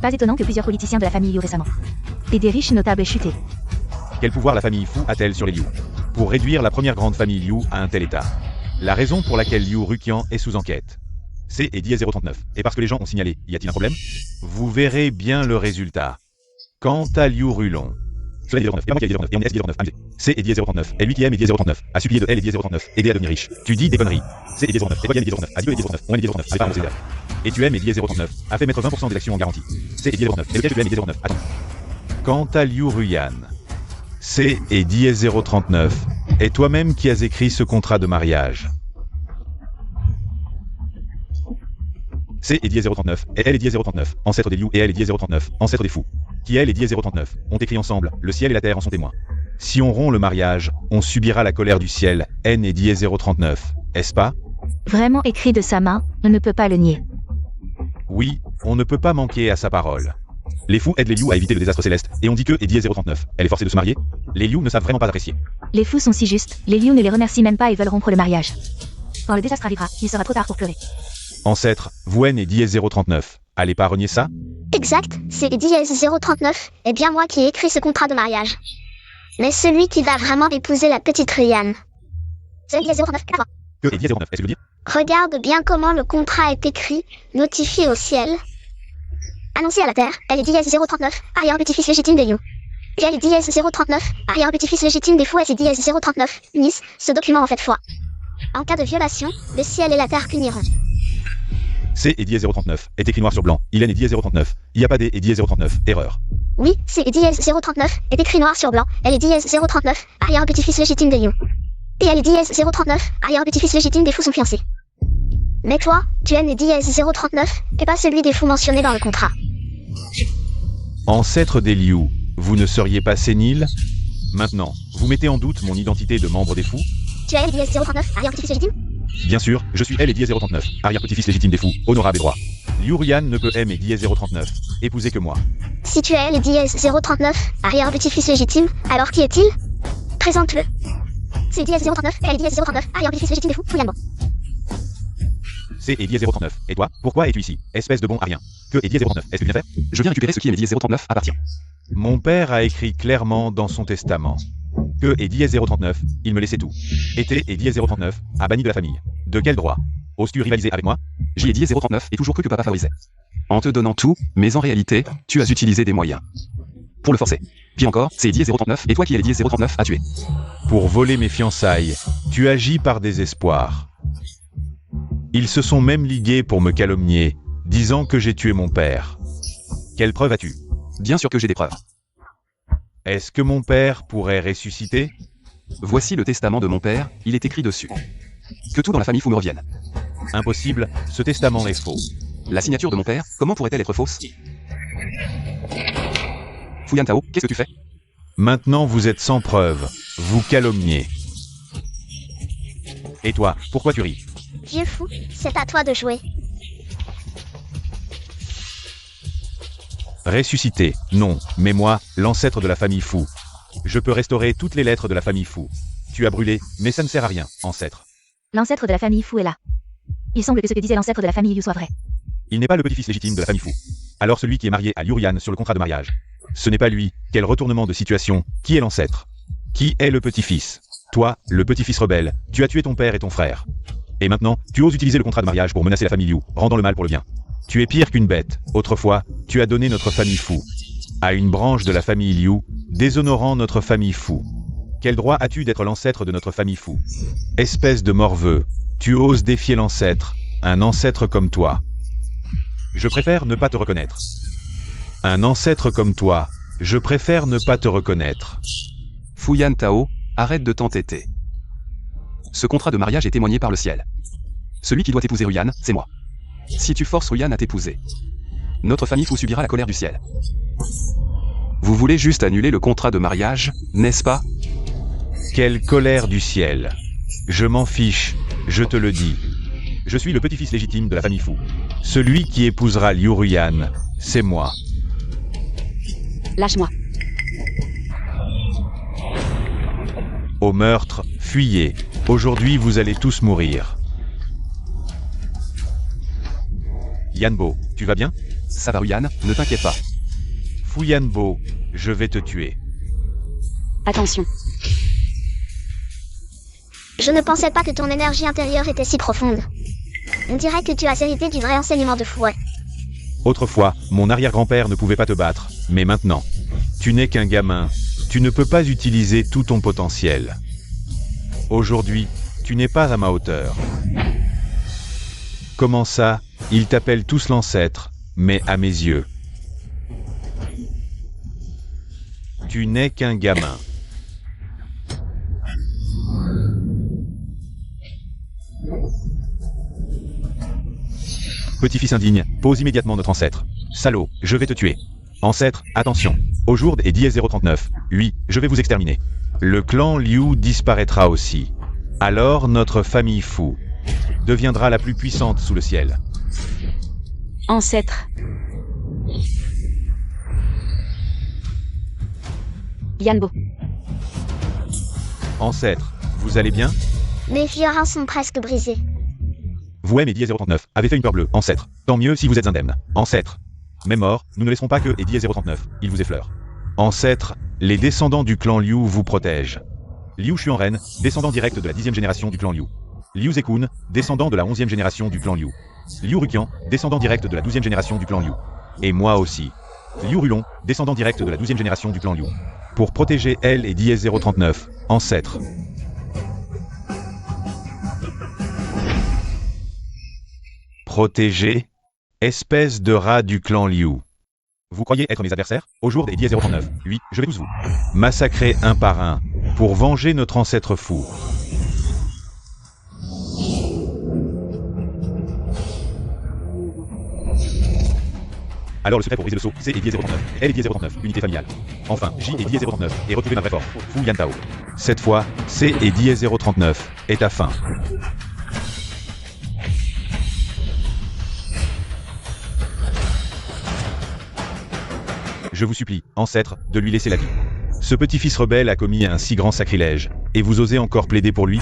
Pas étonnant que plusieurs politiciens de la famille Liu récemment. Et des riches notables aient chuté.
Quel pouvoir la famille Fu a-t-elle sur les Liu? Pour réduire la première grande famille Liu à un tel état. La raison pour laquelle Liu Rukian est sous enquête. C et Die039. Et parce que les gens ont signalé, y a-t-il un problème? Vous verrez bien le résultat. Quant à Liu Rulon. Cela est Die039, et moi qui ai Die039, et on est Die039, amusé. C et Die039, et lui qui aime et Die039, a supplié de elle et Die039, aider à devenir riche. Tu dis des conneries. C et Die039, et toi qui aimes Die039, a dit et Die039, on aime Die039, avec pas César. Et tu aimes et Die039, a fait mettre 20% des actions en garantie. C et Die039, et lequel tu aimes et Die039, attends. Quant à Liu Ruyan. C et Die039, Et toi-même qui as écrit ce contrat de mariage. C et Diez 039, et elle et Diez 039, ancêtre des Liu et elle et Diez 039, ancêtre des fous. Qui elle et Diez 039, ont écrit ensemble, le ciel et la terre en sont témoins. Si on rompt le mariage, on subira la colère du ciel, N et Diez 039, est-ce pas?
Vraiment écrit de sa main, on ne peut pas le nier.
Oui, on ne peut pas manquer à sa parole. Les fous aident les Liu à éviter le désastre céleste, et on dit que et Diez 039, elle est forcée de se marier. Les Liu ne savent vraiment pas apprécier.
Les fous sont si justes, les Liu ne les remercient même pas et veulent rompre le mariage. Quand le désastre arrivera, il sera trop tard pour pleurer.
Ancêtre, vous N et Diez 039, allez pas renier ça?
Exact, c'est Diez 039, et bien moi qui ai écrit ce contrat de mariage. Mais celui qui va vraiment épouser la petite Ryan. C'est Diez 039, d'accord.
Que et Diez 039, est-ce que je veux dire?
Regarde bien comment le contrat est écrit, notifié au ciel. Annoncé à la terre, elle est Diez 039, arrière-petit-fils légitime des Liu. Puis elle est Diez 039, arrière-petit-fils légitime des fous et c'est Diez 039, Nice, ce document en fait foi. En cas de violation, le ciel et la terre puniront.
C et Diez 039, est écrit noir sur blanc, il est Diez 039, il n'y a pas D et Diez 039, erreur.
Oui, c'est Diez 039, est écrit noir sur blanc, elle est Diez 039, arrière-petit-fils légitime des Liu. Et elle est Diez 039, arrière-petit-fils légitime des fous sont fiancés. Mais toi, tu es né Diez 039, et pas celui des fous mentionnés dans le contrat.
Ancêtre des Liu, vous ne seriez pas sénile? Maintenant, vous mettez en doute mon identité de membre des fous?
Tu es Diez 039, arrière-petit-fils légitime?
Bien sûr, je suis elle et Diez 039, arrière-petit-fils légitime des fous, honorable et droit. Liu Ruyan ne peut aimer Diez 039, épouser que moi.
Si tu es Diez 039, arrière-petit-fils légitime, alors qui est-il? Présente-le. C'est Diez 039, elle est Diez 039, arrière-petit-fils légitime des fous, Fuyambo.
C et Diez 039, et toi, pourquoi es-tu ici? Espèce de bon à rien. Que et Diez 039, est-ce que tu viens faire?
Je viens récupérer ce qui est Diez 039 appartient.
Mon père a écrit clairement dans son testament. Que et Diez 039, il me laissait tout. Été et Diez 039, a banni de la famille. De quel droit? Oses-tu rivaliser avec moi?
J'y ai Diez 039 et toujours cru que papa favorisait. En te donnant tout, mais en réalité, tu as utilisé des moyens. Pour le forcer. Puis encore, c'est Diez 039 et toi qui es Diez 039 à tuer.
Pour voler mes fiançailles, tu agis par désespoir. Ils se sont même ligués pour me calomnier, disant que j'ai tué mon père. Quelle preuve as-tu?
Bien sûr que j'ai des preuves.
Est-ce que mon père pourrait ressusciter?
Voici le testament de mon père, il est écrit dessus. Que tout dans la famille fou me revienne.
Impossible, ce testament est faux.
La signature de mon père, comment pourrait-elle être fausse? Fuyan Tao, qu'est-ce que tu fais?
Maintenant vous êtes sans preuve, vous calomniez. Et toi, pourquoi tu ris?
Vieux fou, c'est à toi de jouer.
Ressusciter, non, mais moi, l'ancêtre de la famille fou. Je peux restaurer toutes les lettres de la famille fou. Tu as brûlé, mais ça ne sert à rien, ancêtre.
L'ancêtre de la famille fou est là. Il semble que ce que disait l'ancêtre de la famille Liu soit vrai.
Il n'est pas le petit-fils légitime de la famille fou. Alors celui qui est marié à Liu Ruyan sur le contrat de mariage. Ce n'est pas lui, quel retournement de situation, qui est l'ancêtre? Qui est le petit-fils? Toi, le petit-fils rebelle, tu as tué ton père et ton frère. Et maintenant, tu oses utiliser le contrat de mariage pour menacer la famille Liu, rendant le mal pour le bien. Tu es pire qu'une bête. Autrefois, tu as donné notre famille fou à une branche de la famille Liu, déshonorant notre famille fou. Quel droit as-tu d'être l'ancêtre de notre famille fou? Espèce de morveux, tu oses défier l'ancêtre, un ancêtre comme toi. Je préfère ne pas te reconnaître. Un ancêtre comme toi, je préfère ne pas te reconnaître.
Fuyan Tao, arrête de t'entêter. Ce contrat de mariage est témoigné par le ciel. Celui qui doit épouser Ruyan, c'est moi. Si tu forces Ruyan à t'épouser, notre famille fou subira la colère du ciel. Vous voulez juste annuler le contrat de mariage, n'est-ce pas?
Quelle colère du ciel. Je m'en fiche, je te le dis. Je suis le petit-fils légitime de la famille fou. Celui qui épousera Liu Ruyan, c'est moi.
Lâche-moi.
Au meurtre, fuyez. Aujourd'hui vous allez tous mourir. Yanbo, tu vas bien?
Ça va Ruyan, ne t'inquiète pas.
Fu Yanbo, je vais te tuer.
Attention.
Je ne pensais pas que ton énergie intérieure était si profonde. On dirait que tu as hérité du vrai enseignement de Fouet.
Autrefois, mon arrière-grand-père ne pouvait pas te battre, mais maintenant, tu n'es qu'un gamin. Tu ne peux pas utiliser tout ton potentiel. Aujourd'hui, tu n'es pas à ma hauteur. Comment ça, ils t'appellent tous l'ancêtre, mais à mes yeux. Tu n'es qu'un gamin. Petit-fils indigne, pose immédiatement notre ancêtre. Salaud, je vais te tuer. Ancêtre, attention. Au jour et dièse 039. Oui, je vais vous exterminer. Le clan Liu disparaîtra aussi. Alors notre famille Fu deviendra la plus puissante sous le ciel.
Ancêtre. Yanbo.
Ancêtre, vous allez bien?
Mes vieux reins sont presque brisés.
Vous et dièse 039 avez fait une peur bleue, ancêtre. Tant mieux si vous êtes indemne. Ancêtre. Mais mort, nous ne laisserons pas que et dièse 039, il vous effleure. Ancêtre, les descendants du clan Liu vous protègent. Liu Xuanren, descendant direct de la 10e génération du clan Liu. Liu Zekun, descendant de la 11e génération du clan Liu. Liu Ruqian, descendant direct de la 12e génération du clan Liu. Et moi aussi. Liu Rulon, descendant direct de la 12e génération du clan Liu. Pour protéger elle et dièse 039, ancêtre. Protéger, espèce de rat du clan Liu. Vous croyez être mes adversaires? Au jour des dièse 039, oui, je vais tous vous massacrer un par un, pour venger notre ancêtre fou. Alors le secret pour briser le sceau, c'est et dièse 039, elle et dièse 039, unité familiale. Enfin, J et dièse 039, et retrouver ma vraie force, Fu Yan Tao. Cette fois, C et dièse 039, est à fin. Je vous supplie, ancêtre, de lui laisser la vie. Ce petit-fils rebelle a commis un si grand sacrilège, et vous osez encore plaider pour lui?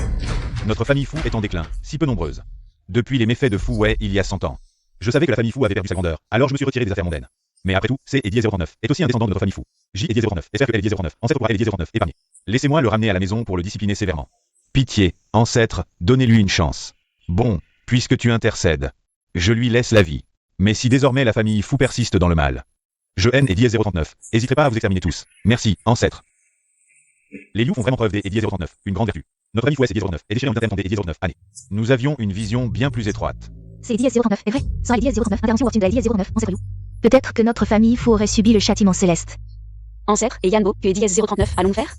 Notre famille Fu est en déclin, si peu nombreuse. Depuis les méfaits de Fu Wei il y a 100 ans. Je savais que la famille Fu avait perdu sa grandeur, alors je me suis retiré des affaires mondaines. Mais après tout, C et dièse 039 est aussi un descendant de notre famille Fu. J et dièse 039, espère que elle et dièse 039, ancêtre pour elle et dièse 039, épargné. Laissez-moi le ramener à la maison pour le discipliner sévèrement. Pitié, ancêtre, donnez-lui une chance. Bon, puisque tu intercèdes, je lui laisse la vie. Mais si désormais la famille Fu persiste dans le mal, je haine et dièse 039, hésiterez pas à vous exterminer tous. Merci, ancêtre. Les Liu font vraiment preuve des et dièse 039, une grande vertu. Notre famille Fu est dièse 039, et déchiré en internet et dièse 039 années. Nous avions une vision bien plus étroite.
C'est dièse 039, est vrai. Sans les dièse 039, intervention opportune de la dièse 039, ancêtre Liu. Peut-être que notre famille Fu aurait subi le châtiment céleste.
Ancêtre et Yanbo, que et dièse 039 allons faire?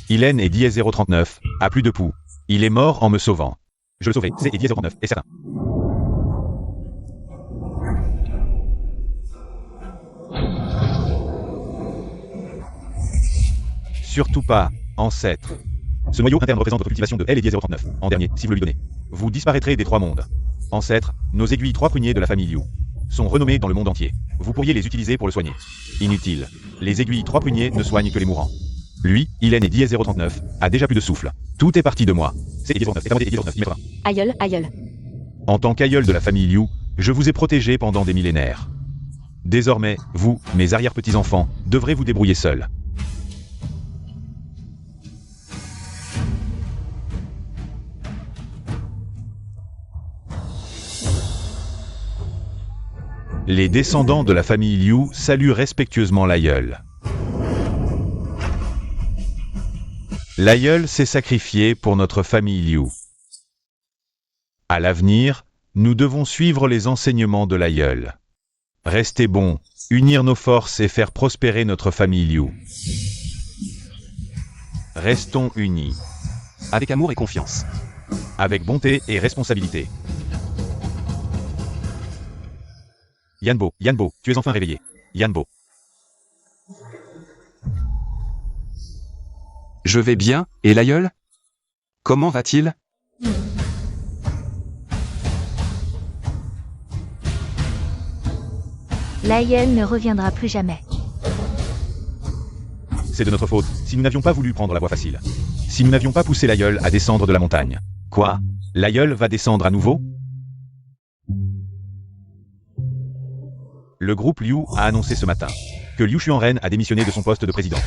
Hélène et dièse 039, a plus de poux. Il est mort en me sauvant. Je le sauverai, c'est et dièse 039, est certain. Surtout pas, ancêtre. Ce noyau interne représente votre cultivation de L et dièse 039. En dernier, si vous le lui donnez. Vous disparaîtrez des trois mondes. Ancêtre, nos aiguilles trois pruniers de la famille Liu sont renommées dans le monde entier. Vous pourriez les utiliser pour le soigner. Inutile. Les aiguilles trois pruniers ne soignent que les mourants. Lui, Hélène et dièse 039, a déjà plus de souffle. Tout est parti de moi. C'est dièse 039, et dièse 039, il mettra.
Aïeul, aïeul.
En tant qu'aïeul de la famille Liu, je vous ai protégé pendant des millénaires. Désormais, vous, mes arrière-petits-enfants, devrez vous débrouiller seuls. Les descendants de la famille Liu saluent respectueusement l'aïeul. L'aïeul s'est sacrifié pour notre famille Liu. À l'avenir, nous devons suivre les enseignements de l'aïeul. Rester bons, unir nos forces et faire prospérer notre famille Liu. Restons unis.
Avec amour et confiance.
Avec bonté et responsabilité. Yanbo, Yanbo, tu es enfin réveillé. Yanbo.
Je vais bien, et l'aïeul? Comment va-t-il?
L'aïeul ne reviendra plus jamais.
C'est de notre faute, si nous n'avions pas voulu prendre la voie facile. Si nous n'avions pas poussé l'aïeul à descendre de la montagne. Quoi? L'aïeul va descendre à nouveau? Le groupe Liu a annoncé ce matin que Liu Xuanren a démissionné de son poste de président.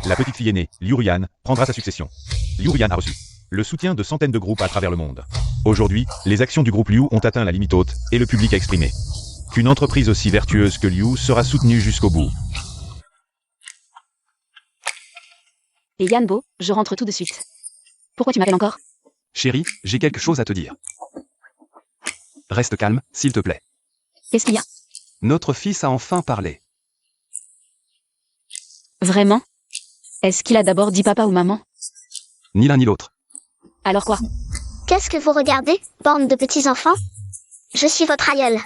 La petite fille aînée, Liu Ruyan, prendra sa succession. Liu Ruyan a reçu le soutien de centaines de groupes à travers le monde. Aujourd'hui, les actions du groupe Liu ont atteint la limite haute, et le public a exprimé qu'une entreprise aussi vertueuse que Liu sera soutenue jusqu'au bout.
Et Yanbo, je rentre tout de suite. Pourquoi tu m'appelles encore?
Chérie, j'ai quelque chose à te dire. Reste calme, s'il te plaît.
Qu'est-ce qu'il y a?
Notre fils a enfin parlé.
Vraiment? Est-ce qu'il a d'abord dit papa ou maman?
Ni l'un ni l'autre.
Alors quoi?
Qu'est-ce que vous regardez, bande de petits enfants? Je suis votre aïeul.